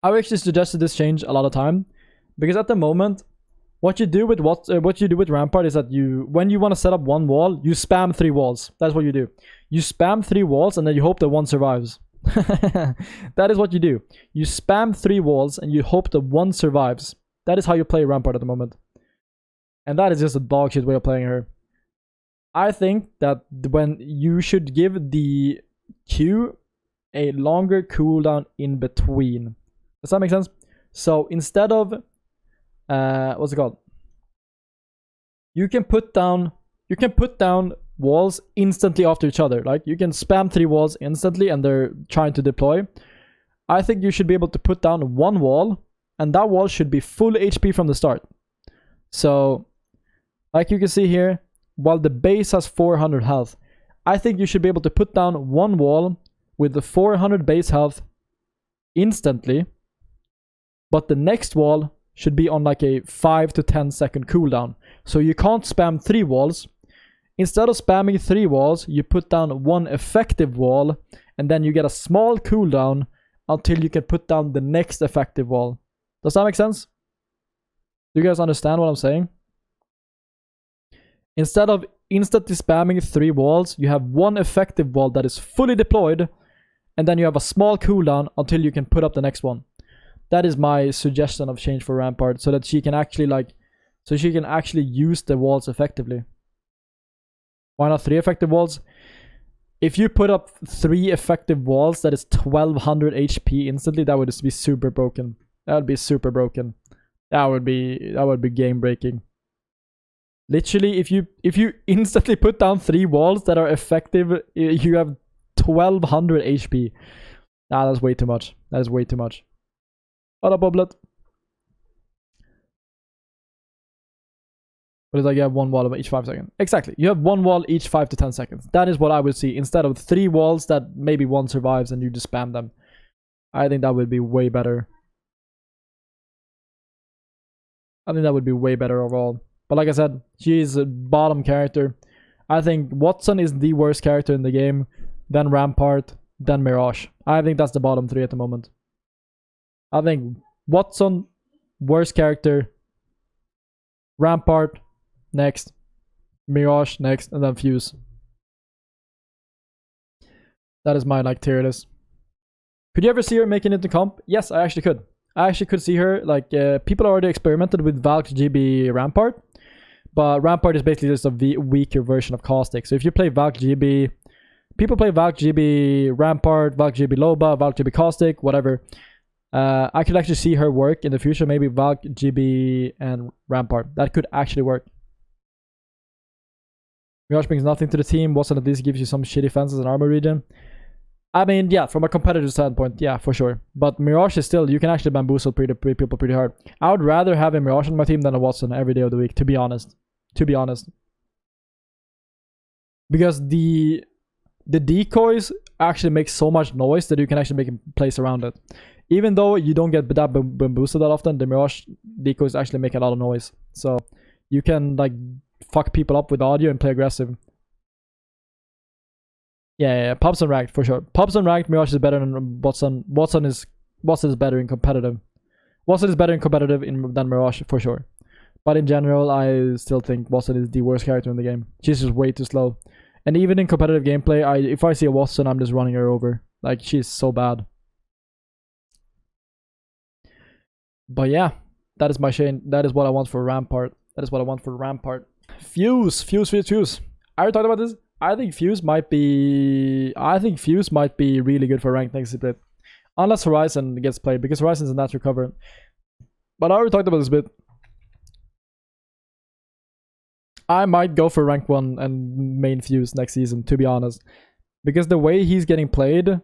I've actually suggested this change a lot of time, because at the moment, what you do with Rampart is that when you want to set up one wall, you spam 3 walls. That's what you do. You spam 3 walls and then you hope that one survives. That is what you do. You spam 3 walls and you hope that one survives. That is how you play Rampart at the moment. And that is just a dog shit way of playing her. I think that when you should give the Q a longer cooldown in between. Does that make sense? So instead of what's it called? You can put down walls instantly after each other. Like you can spam 3 walls instantly and they're trying to deploy. I think you should be able to put down 1 wall, and that wall should be full HP from the start. So like you can see here, while the base has 400 health, I think you should be able to put down 1 wall with the 400 base health instantly, but the next wall should be on like a 5 to 10 second cooldown. So you can't spam 3 walls. Instead of spamming 3 walls, you put down 1 effective wall, and then you get a small cooldown until you can put down the next effective wall. Does that make sense? Do you guys understand what I'm saying? Instead of instantly spamming 3 walls, you have 1 effective wall that is fully deployed, and then you have a small cooldown until you can put up the next one. That is my suggestion of change for Rampart, so that she can actually use the walls effectively. Why not 3 effective walls? If you put up 3 effective walls that is 1200 HP instantly, that would just be super broken. That would be super broken. That would be game breaking. Literally, if you instantly put down 3 walls that are effective, you have 1200 HP. Nah, that's way too much. That is way too much. What up, Boblet? But it's like you have 1 wall each 5 seconds. Exactly. You have 1 wall each 5 to 10 seconds. That is what I would see, instead of 3 walls that maybe 1 survives and you just spam them. I think that would be way better. I think that would be way better overall. But like I said, she's a bottom character. I think Wattson is the worst character in the game. Then Rampart. Then Mirage. I think that's the bottom 3 at the moment. I think Wattson, worst character. Rampart, next. Mirage, next. And then Fuse. That is my tier list. Could you ever see her making it to comp? Yes, I actually could. I actually could see her. People already experimented with Valk GB Rampart. But Rampart is basically just a weaker version of Caustic. So if you play Valk GB... People play Valk GB Rampart, Valk GB Loba, Valk GB Caustic, whatever. I could actually see her work in the future. Maybe Valk GB and Rampart. That could actually work. Mirage brings nothing to the team. Wattson at least gives you some shitty fences and armor regen. I mean, yeah, from a competitive standpoint, yeah, for sure. But Mirage is still, you can actually bamboozle people pretty hard. I would rather have a Mirage on my team than a Wattson every day of the week, to be honest. Because the decoys actually make so much noise that you can actually make a place around it. Even though you don't get that bamboozled that often, the Mirage decoys actually make a lot of noise. So you can fuck people up with audio and play aggressive. Yeah, Pubs and Ranked for sure. Pubs and Ranked, Mirage is better than Wattson. Wattson is better in competitive. Wattson is better in competitive than Mirage for sure. But in general, I still think Wattson is the worst character in the game. She's just way too slow. And even in competitive gameplay, if I see a Wattson, I'm just running her over. She's so bad. But yeah, that is my shame. That is what I want for Rampart. Fuse. I already talked about this. I think Fuse might be really good for ranked next split. Unless Horizon gets played, because Horizon is a natural cover. But I already talked about this a bit. I might go for rank 1 and main Fuse next season, to be honest. Because the way he's getting played,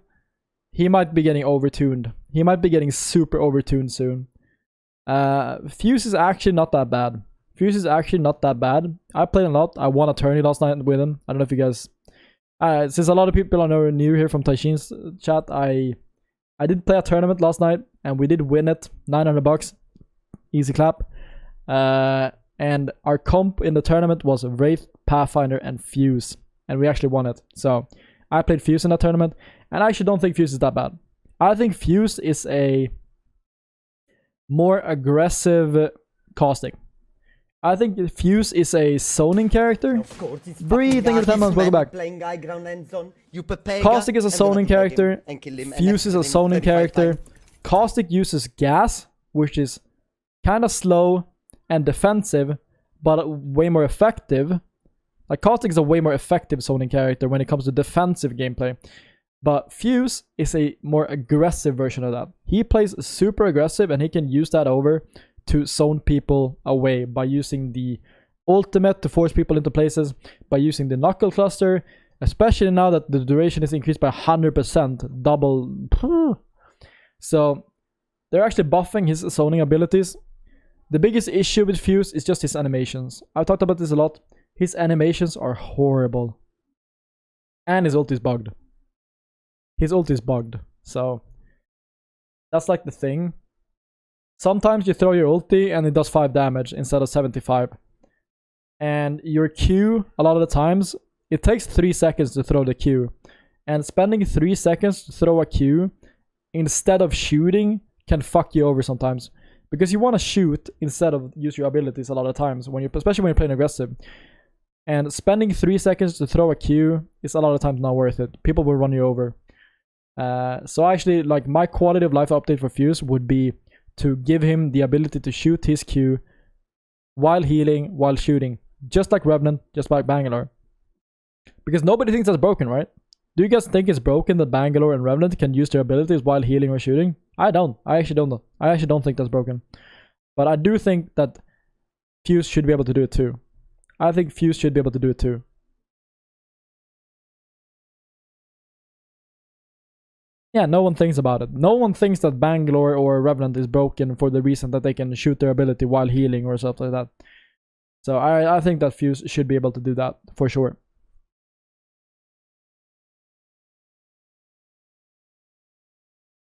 he might be getting overtuned. He might be getting super overtuned soon. Fuse is actually not that bad. I played a lot. I won a tourney last night with him. I don't know if you guys... since a lot of people are new here from Taishin's chat, I did play a tournament last night, and we did win it. $900. Easy clap. And our comp in the tournament was Wraith, Pathfinder, and Fuse. And we actually won it. So I played Fuse in that tournament. And I actually don't think Fuse is that bad. I think Fuse is a more aggressive Caustic. I think Fuse is a zoning character. Breathe, thank you for 10 months, welcome back. Caustic is a zoning character. Fuse is a zoning character. Caustic uses gas, which is kind of slow and defensive, but way more effective. Like, Caustic is a way more effective zoning character when it comes to defensive gameplay. But Fuse is a more aggressive version of that. He plays super aggressive, and he can use that over to zone people away by using the ultimate to force people into places, by using the knuckle cluster, especially now that the duration is increased by 100%, double. So they're actually buffing his zoning abilities. The biggest issue with Fuse is just his animations. I've talked about this a lot. His animations are horrible. And his ult is bugged. His ult is bugged. So that's like the thing. Sometimes you throw your ulti and it does 5 damage instead of 75. And your Q, a lot of the times, it takes 3 seconds to throw the Q. And spending 3 seconds to throw a Q instead of shooting can fuck you over sometimes. Because you want to shoot instead of use your abilities a lot of times, when especially when you're playing aggressive. And spending 3 seconds to throw a Q is a lot of times not worth it. People will run you over. So actually, like, my quality of life update for Fuse would be to give him the ability to shoot his Q while healing, while shooting. Just like Revenant, just like Bangalore. Because nobody thinks that's broken, right? Do you guys think it's broken that Bangalore and Revenant can use their abilities while healing or shooting? I don't. I actually don't. I actually don't think that's broken. But I do think that Fuse should be able to do it too. I think Fuse should be able to do it too. Yeah, no one thinks about it. No one thinks that Bangalore or Revenant is broken for the reason that they can shoot their ability while healing or something like that. So I think that Fuse should be able to do that for sure.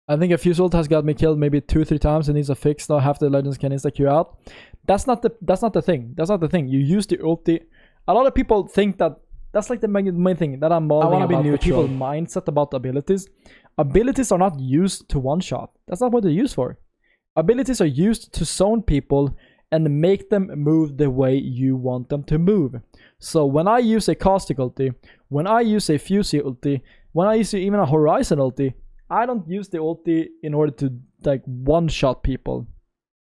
I think a Fuse ult has got me killed maybe 2-3 times and needs a fix. Now half the legends can insta Q out. That's not the thing. That's not the thing. You use the ulti. A lot of people think that that's like the main thing that I'm all about. I want to be neutral. People's mindset about abilities. Abilities are not used to one-shot. That's not what they're used for. Abilities are used to zone people and make them move the way you want them to move. So when I use a Causticle ulti, when I use a Fuse ulti, when I use even a Horizon ulti, I don't use the ulti in order to like one-shot people.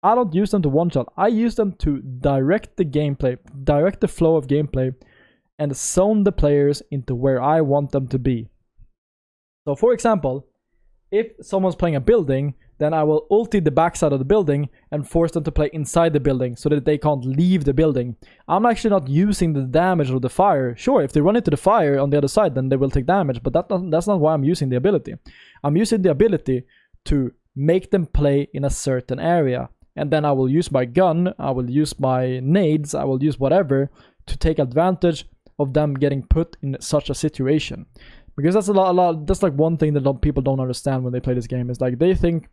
I don't use them to one-shot. I use them to direct the gameplay, direct the flow of gameplay, and zone the players into where I want them to be. So for example, if someone's playing a building, then I will ulti the backside of the building and force them to play inside the building so that they can't leave the building. I'm actually not using the damage of the fire. Sure, if they run into the fire on the other side, then they will take damage, but that's not why I'm using the ability. I'm using the ability to make them play in a certain area. And then I will use my gun, I will use my nades, I will use whatever to take advantage of them getting put in such a situation. Because that's that's like one thing that people don't understand when they play this game. Is like they think,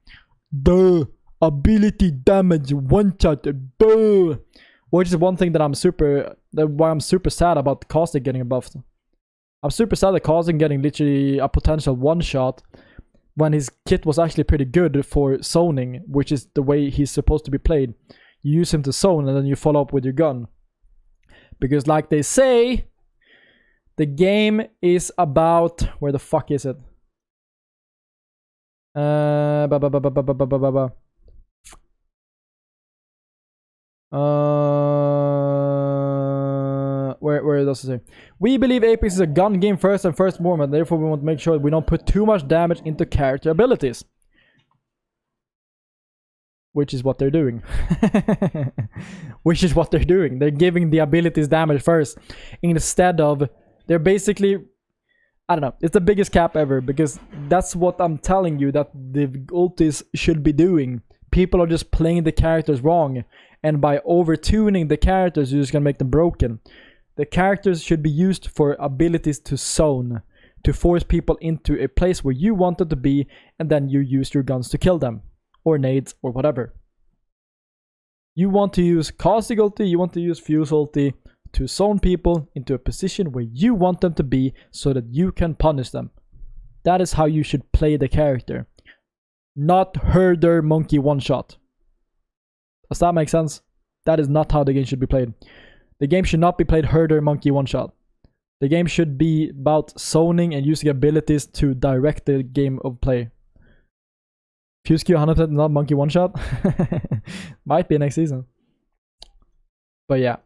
duh, ability damage, one shot, duh. Which is one thing that why I'm super sad about Caustic getting buffed. I'm super sad that Caustic getting literally a potential one shot when his kit was actually pretty good for zoning, which is the way he's supposed to be played. You use him to zone and then you follow up with your gun. Because like they say, the game is about... Where the fuck is it? Where does it say? We believe Apex is a gun game first and first movement. Therefore, we want to make sure we don't put too much damage into character abilities. Which is what they're doing. Which is what they're doing. They're giving the abilities damage first. Instead of... They're basically... I don't know. It's the biggest cap ever. Because that's what I'm telling you that the ultis should be doing. People are just playing the characters wrong. And by over-tuning the characters, you're just going to make them broken. The characters should be used for abilities to zone. To force people into a place where you want them to be. And then you use your guns to kill them. Or nades or whatever. You want to use Causticle ulti, you want to use Fuse ulti to zone people into a position where you want them to be so that you can punish them. That is how you should play the character. Not herder monkey one-shot. Does that make sense? That is not how the game should be played. The game should not be played herder monkey one-shot. The game should be about zoning and using abilities to direct the game of play. Fuse Q 100% not monkey one-shot? Might be next season. But yeah.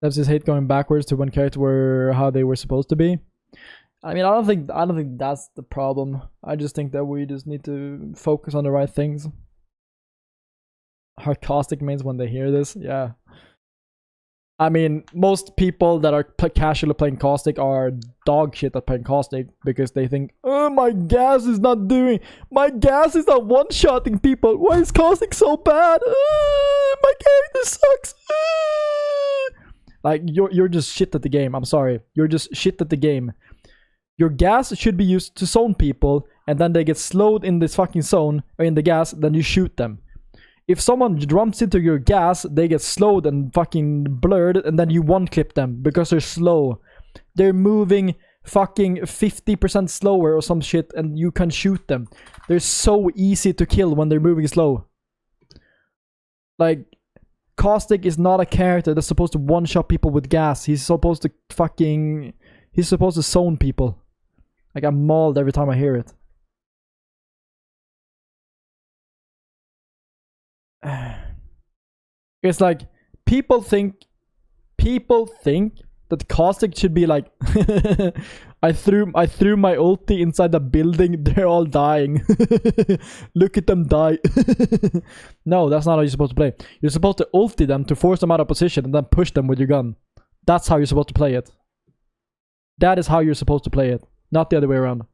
That's just hate going backwards to when characters were how they were supposed to be. I mean, I don't think that's the problem. I just think that we just need to focus on the right things. How caustic means when they hear this, yeah. I mean, most people that are casually playing Caustic are dog shit at playing Caustic because they think, oh, my gas is not one-shotting people. Why is Caustic so bad? My character sucks. Like, you're just shit at the game. I'm sorry. You're just shit at the game. Your gas should be used to zone people, and then they get slowed in this fucking zone, or in the gas, then you shoot them. If someone jumps into your gas, they get slowed and fucking blurred, and then you one-clip them because they're slow. They're moving fucking 50% slower or some shit, and you can shoot them. They're so easy to kill when they're moving slow. Like, Caustic is not a character that's supposed to one-shot people with gas. He's supposed to zone people. Like, I'm mauled every time I hear it. It's like people think that Caustic should be like I threw my ulti inside the building, they're all dying. Look at them die. No, that's not how you're supposed to play. You're supposed to ulti them to force them out of position and then push them with your gun. That's how you're supposed to play it. That is how you're supposed to play it, not the other way around.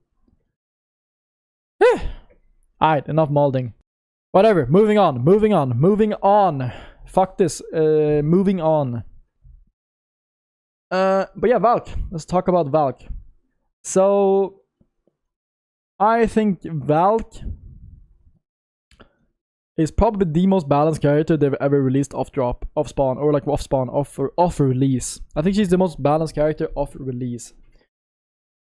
Alright, enough mauling. Whatever, moving on. Fuck this, moving on. But yeah, Valk. Let's talk about Valk. So, I think Valk is probably the most balanced character they've ever released off release. I think she's the most balanced character off release.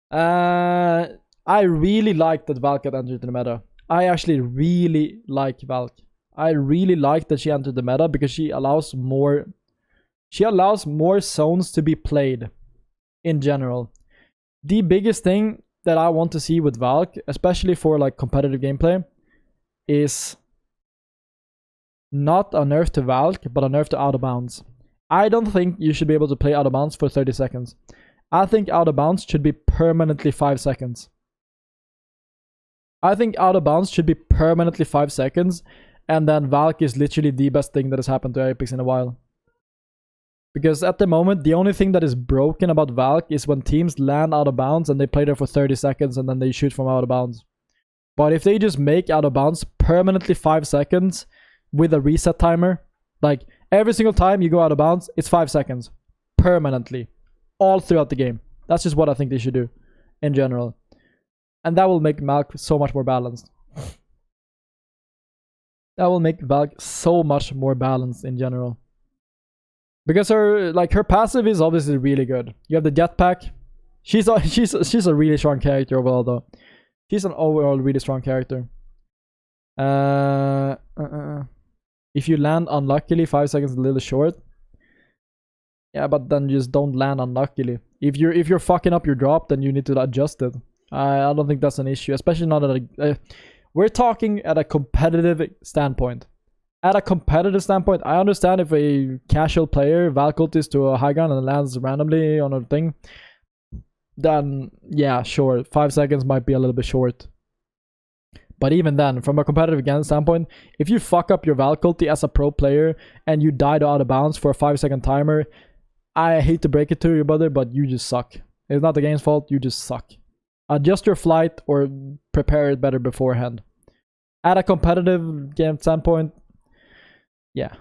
I really like that Valk got entered in the meta. I actually really like Valk. I really like that she entered the meta because she allows more zones to be played in general. The biggest thing that I want to see with Valk, especially for like competitive gameplay, is not a nerf to Valk, but a nerf to out of bounds. I don't think you should be able to play out of bounds for 30 seconds. I think out of bounds should be permanently 5 seconds. I think out of bounds should be permanently 5 seconds, and then Valk is literally the best thing that has happened to Apex in a while. Because at the moment, the only thing that is broken about Valk is when teams land out of bounds and they play there for 30 seconds and then they shoot from out of bounds. But if they just make out of bounds permanently 5 seconds with a reset timer, like every single time you go out of bounds, it's 5 seconds. Permanently. All throughout the game. That's just what I think they should do in general. And that will make Valk so much more balanced. That will make Valk so much more balanced in general. Because her passive is obviously really good. You have the jetpack. She's a really strong character overall though. She's an overall really strong character. If you land unluckily, 5 seconds is a little short. Yeah, but then just don't land unluckily. If you're fucking up your drop, then you need to adjust it. I don't think that's an issue, especially not at we're talking at a competitive standpoint. At a competitive standpoint, I understand if a casual player Valk ultis to a high ground and lands randomly on a thing, then yeah, sure, 5 seconds might be a little bit short. But even then, from a competitive standpoint, if you fuck up your Valk ulti as a pro player and you die to out of bounds for a 5 second timer, I hate to break it to you, brother, but you just suck. It's not the game's fault, you just suck. Adjust your flight or prepare it better beforehand. At a competitive game standpoint, yeah.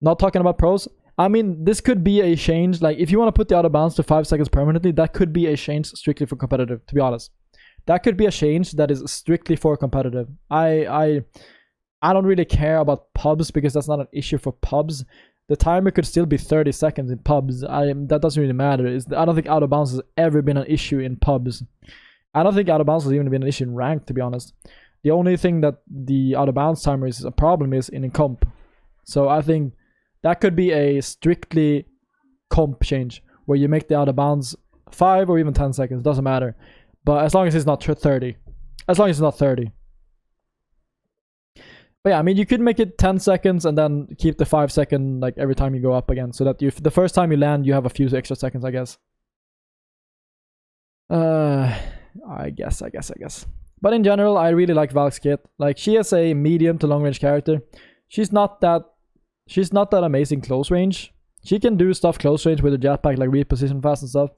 Not talking about pros. I mean, this could be a change. Like, if you want to put the out of bounds to 5 seconds permanently, that could be a change strictly for competitive, to be honest. That could be a change that is strictly for competitive. I I don't really care about pubs because that's not an issue for pubs. The timer could still be 30 seconds in pubs. That doesn't really matter. I don't think out of bounds has ever been an issue in pubs. I don't think out of bounds has even been an issue in ranked, to be honest. The only thing that the out of bounds timer is a problem is in comp. So I think that could be a strictly comp change where you make the out of bounds 5 or even 10 seconds. Doesn't matter. But as long as it's not 30. As long as it's not 30. But yeah, I mean, you could make it 10 seconds and then keep the 5 second like every time you go up again, so that the first time you land, you have a few extra seconds, I guess. I guess. But in general, I really like Valk's kit. Like, she is a medium to long range character. She's not that amazing close range. She can do stuff close range with her jetpack, like reposition fast and stuff.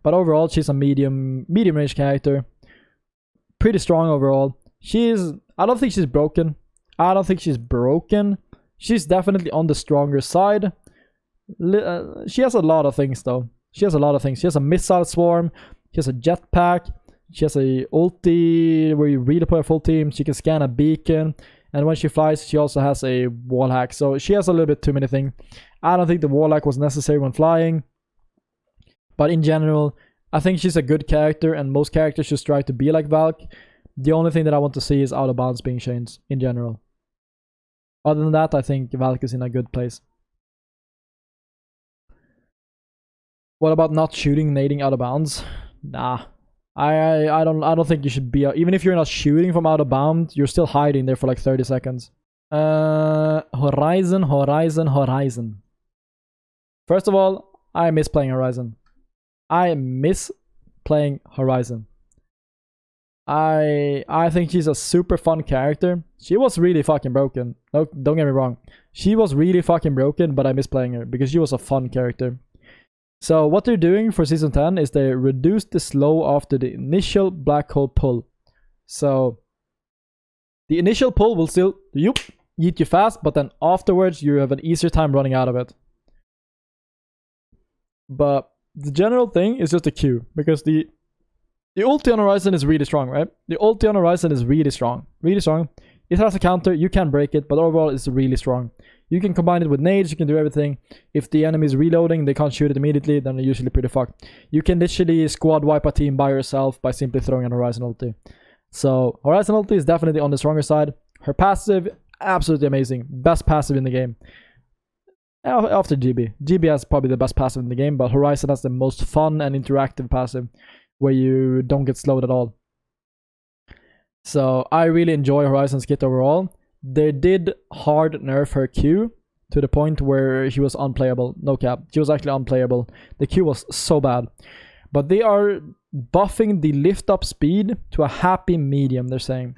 But overall, she's a medium range character. Pretty strong overall. I don't think she's broken. She's definitely on the stronger side. She has a lot of things though. She has a missile swarm. She has a jetpack. She has a ulti where you redeploy a full team. She can scan a beacon. And when she flies, she also has a wall hack. So she has a little bit too many things. I don't think the wall hack was necessary when flying. But in general, I think she's a good character. And most characters should strive to be like Valk. The only thing that I want to see is out of bounds being changed in general. Other than that, I think Valk is in a good place. What about not shooting, nading out of bounds? Nah. I don't think you should be... even if you're not shooting from out of bounds, you're still hiding there for like 30 seconds. Horizon. First of all, I miss playing Horizon. I think she's a super fun character. She was really fucking broken. No, don't get me wrong. She was really fucking broken, but I miss playing her because she was a fun character. So what they're doing for Season 10 is they reduce the slow after the initial black hole pull. So the initial pull will still yeet you fast, but then afterwards you have an easier time running out of it. But the general thing is just a Q, because the ulti on Horizon is really strong, right? The ulti on Horizon is really strong. Really strong. It has a counter, you can break it, but overall it's really strong. You can combine it with nades, you can do everything. If the enemy is reloading, they can't shoot it immediately, then they're usually pretty fucked. You can literally squad wipe a team by yourself by simply throwing an Horizon ulti. So Horizon ulti is definitely on the stronger side. Her passive, absolutely amazing. Best passive in the game. After GB. GB has probably the best passive in the game, but Horizon has the most fun and interactive passive, where you don't get slowed at all. So I really enjoy Horizon's kit overall. They did hard nerf her Q to the point where she was unplayable. No cap. She was actually unplayable. The Q was so bad. But they are buffing the lift up speed to a happy medium, they're saying.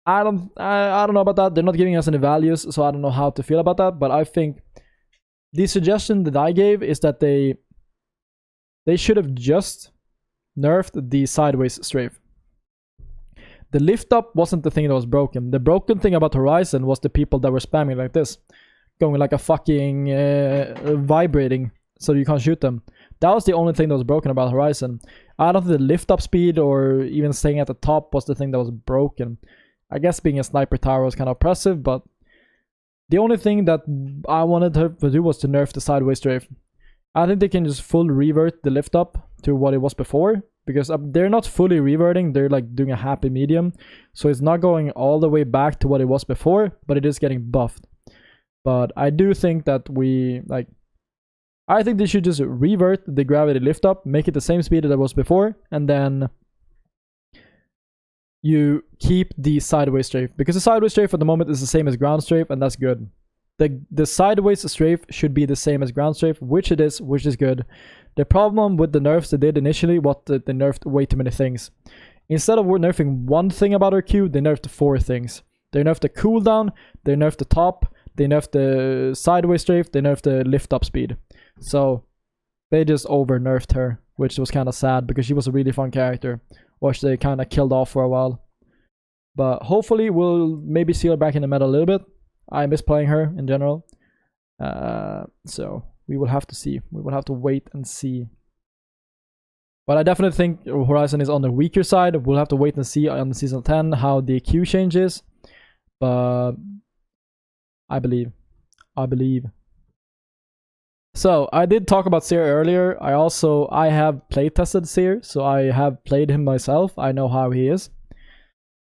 I don't know about that. They're not giving us any values, so I don't know how to feel about that. But I think the suggestion that I gave is that they should have just nerfed the sideways strafe. The lift up wasn't the thing that was broken. The broken thing about Horizon was the people that were spamming like this, going like a fucking vibrating so you can't shoot them. That was the only thing that was broken about Horizon. I don't think the lift up speed or even staying at the top was the thing that was broken. I guess being a sniper tower was kind of oppressive, but the only thing that I wanted her to do was to nerf the sideways strafe. I think they can just full revert the lift up to what it was before, because they're not fully reverting, they're like doing a happy medium, so it's not going all the way back to what it was before, but it is getting buffed. But I do think that I think they should just revert the gravity lift up, make it the same speed that it was before, and then you keep the sideways strafe, because the sideways strafe at the moment is the same as ground strafe, and that's good. The sideways strafe should be the same as ground strafe, which it is, which is good. The problem with the nerfs they did initially was that they nerfed way too many things. Instead of nerfing one thing about our Q, they nerfed 4 things. They nerfed the cooldown, they nerfed the top, they nerfed the sideways strafe, they nerfed the lift up speed. So they just over nerfed her, which was kind of sad because she was a really fun character, which they kind of killed off for a while. But hopefully we'll maybe see her back in the meta a little bit. I miss playing her in general. So we will have to see. We will have to wait and see. But I definitely think Horizon is on the weaker side. We'll have to wait and see on Season 10 how the Q changes. but I believe. So I did talk about Seer earlier. I have playtested Seer, so I have played him myself. I know how he is.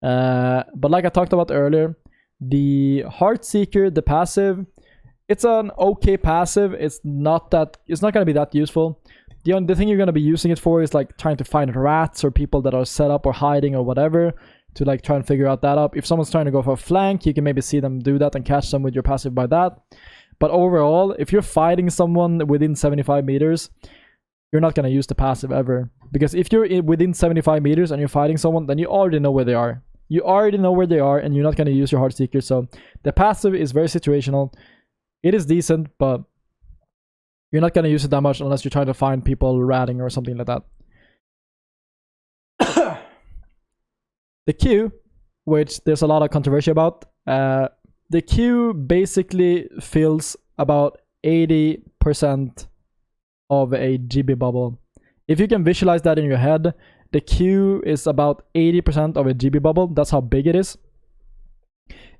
But like I talked about earlier, the Heartseeker, the passive, it's an okay passive. It's not gonna be that useful. The thing you're gonna be using it for is like trying to find rats or people that are set up or hiding or whatever, to like try and figure out that up. If someone's trying to go for a flank, you can maybe see them do that and catch them with your passive by that. But overall, if you're fighting someone within 75 meters, you're not going to use the passive ever. Because if you're within 75 meters and you're fighting someone, then you already know where they are. You already know where they are, and you're not going to use your Heartseeker. So the passive is very situational. It is decent, but you're not going to use it that much unless you're trying to find people ratting or something like that. The Q, which there's a lot of controversy about, the Q basically fills about 80% of a GB bubble. If you can visualize that in your head, the Q is about 80% of a GB bubble. That's how big it is.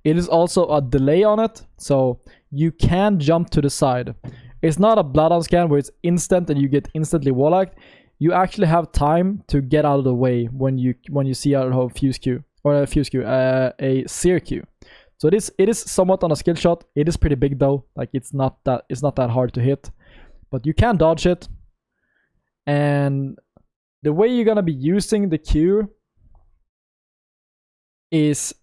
It is also a delay on it, so you can jump to the side. It's not a Bloodhound scan where it's instant and you get instantly wall-locked. You actually have time to get out of the way when you see a fuse Q, or a a Seer Q. So it is somewhat on a skill shot. It is pretty big though. Like it's not that hard to hit, but you can dodge it. And the way you're gonna be using the Q is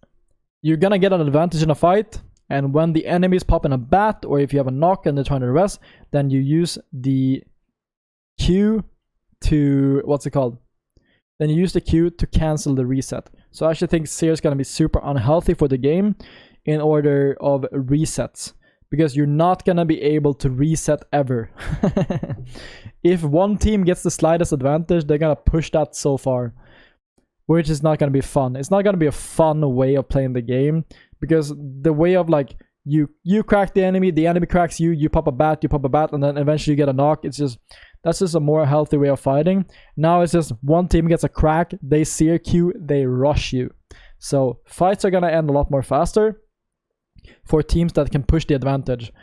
you're gonna get an advantage in a fight, and when the enemies pop in a bat, or if you have a knock and they're trying to rest, then you use the Q to Then you use the Q to cancel the reset. So I actually think Seer is gonna be super unhealthy for the game in order of resets, because you're not gonna be able to reset ever. If one team gets the slightest advantage, they're gonna push that so far, which is not gonna be fun. It's not gonna be a fun way of playing the game, because the way of like you crack the enemy cracks you, you pop a bat, and then eventually you get a knock. That's just a more healthy way of fighting. Now it's just one team gets a crack, they Seer Q, they rush you. So fights are gonna end a lot more faster for teams that can push the advantage.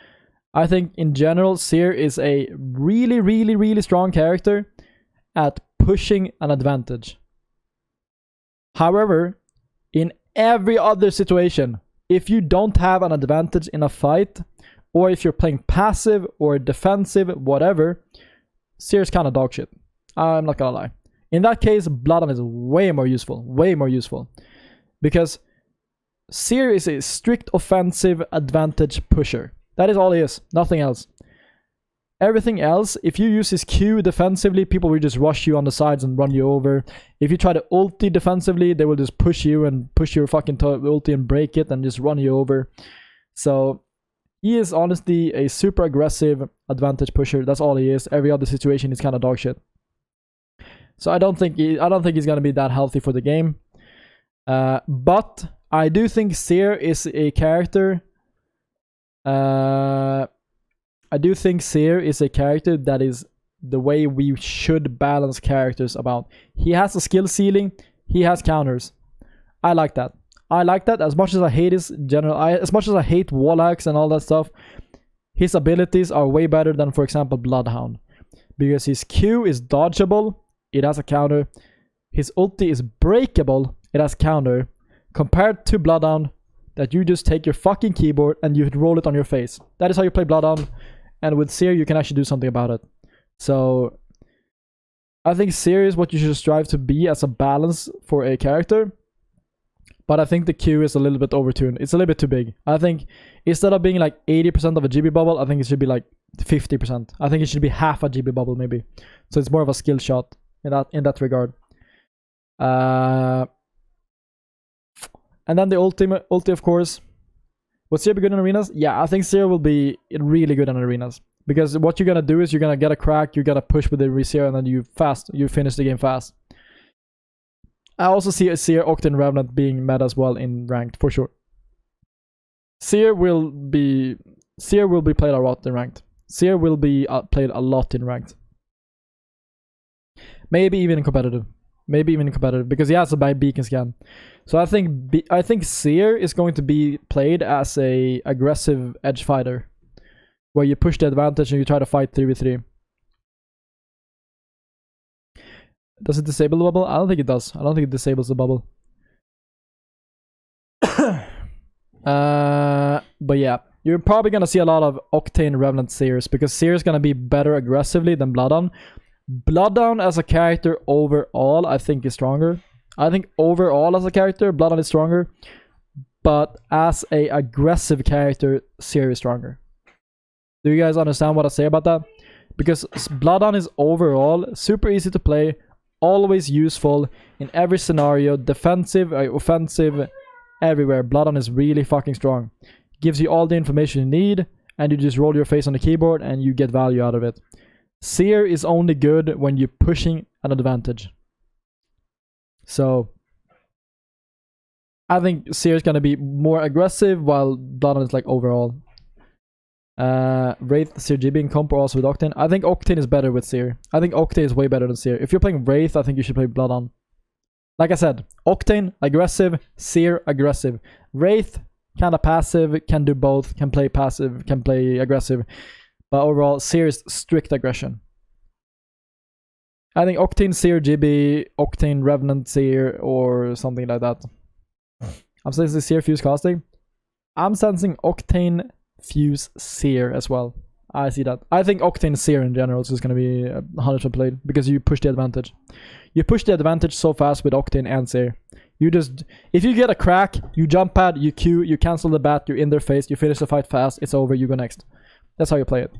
I think in general, Seer is a really, really, really strong character at pushing an advantage. However, in every other situation, if you don't have an advantage in a fight, or if you're playing passive or defensive, whatever, Seer is kind of dog shit. I'm not gonna lie. In that case, Bloodhound is way more useful. Because Seer is a strict offensive advantage pusher. That is all he is, nothing else. Everything else, if you use his Q defensively, people will just rush you on the sides and run you over. If you try to ulti defensively, they will just push you and push your fucking ulti and break it and just run you over. So he is honestly a super aggressive advantage pusher. That's all he is. Every other situation is kind of dog shit. So I don't think he's gonna be that healthy for the game. But I do think Seer is a character. I do think Seer is a character that is the way we should balance characters about. He has a skill ceiling. He has counters. I like that. As much as I hate his as much as I hate wallhacks and all that stuff, his abilities are way better than, for example, Bloodhound. Because his Q is dodgeable. It has a counter. His ulti is breakable. It has counter. Compared to Bloodhound, that you just take your fucking keyboard and you roll it on your face. That is how you play Bloodhound. And with Seer, you can actually do something about it. So I think Seer is what you should strive to be as a balance for a character. But I think the Q is a little bit overtuned. It's a little bit too big. I think instead of being like 80% of a GB bubble, I think it should be like 50%. I think it should be half a GB bubble maybe. So it's more of a skill shot in that regard. And then the ulti, of course. Would Seer be good in arenas? Yeah, I think Seer will be really good in arenas. Because what you're going to do is you're going to get a crack, you're going to push with the Seer, and then you finish the game fast. I also see a Seer, Octane, Revenant being meta as well in ranked, for sure. Seer will be played a lot in ranked. Seer will be played a lot in ranked. Maybe even in competitive. Because he has a beacon scan. So I think Seer is going to be played as a aggressive edge fighter, where you push the advantage and you try to fight 3v3. Does it disable the bubble? I don't think it does. I don't think it disables the bubble. But yeah, you're probably gonna see a lot of Octane Revenant Seers, because Seer is gonna be better aggressively than Bloodhound. Bloodhound as a character overall, I think is stronger. I think overall as a character, Bloodhound is stronger. But as a aggressive character, Seer is stronger. Do you guys understand what I say about that? Because Bloodhound is overall super easy to play, always useful in every scenario, defensive, offensive, everywhere. Bloodhound is really fucking strong. Gives you all the information you need, and you just roll your face on the keyboard and you get value out of it. Seer is only good when you're pushing an advantage. So I think Seer is gonna be more aggressive, while Bloodhound is like overall. Wraith, Seer, GB in comp, or also with Octane. I think Octane is better with Seer. I think Octane is way better than Seer. If you're playing Wraith, I think you should play Bloodhound. Like I said, Octane, aggressive, Seer, aggressive. Wraith, kind of passive, can do both, can play passive, can play aggressive. But overall, Seer is strict aggression. I think Octane, Seer, GB, Octane, Revenant, Seer, or something like that. I'm sensing Seer, Fuse, Casting. I'm sensing Octane, Fuse, Seer as well. I see that. I think Octane Seer in general is just going to be 100% played, because you push the advantage. You push the advantage so fast with Octane and Seer. You just, if you get a crack, you jump pad, you Q, you cancel the bat, you're in their face, you finish the fight fast, it's over, you go next. That's how you play it.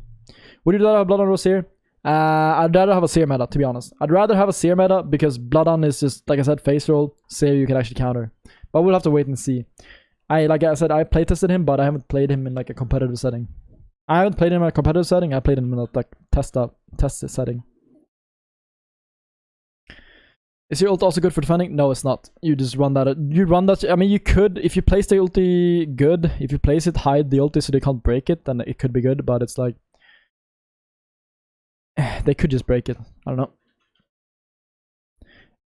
Would you rather have Bloodhound or Seer? I'd rather have a Seer meta, to be honest. I'd rather have a Seer meta, because Bloodhound is just, like I said, face roll. Seer you can actually counter. But we'll have to wait and see. Like I said, I playtested him, but I haven't played him in like a competitive setting. I haven't played him in a competitive setting. I played him in a like test setting. Is your ult also good for defending? No, it's not. You just run that. You run that. I mean, you could, if you place the ulti good, if you place it, hide the ulti so they can't break it, then it could be good. But it's like they could just break it. I don't know.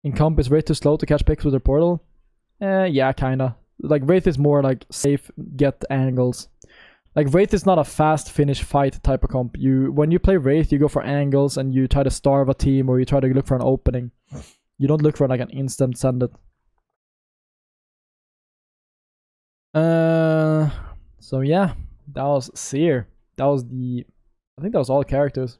In comp, is Wraith too slow to catch picks with their portal? Yeah, kinda. Like Wraith is more like safe, get angles. Like Wraith is not a fast finish fight type of comp. When you play Wraith, you go for angles and you try to starve a team, or you try to look for an opening. You don't look for like an instant send it. So yeah, that was Seer. That was I think that was all characters.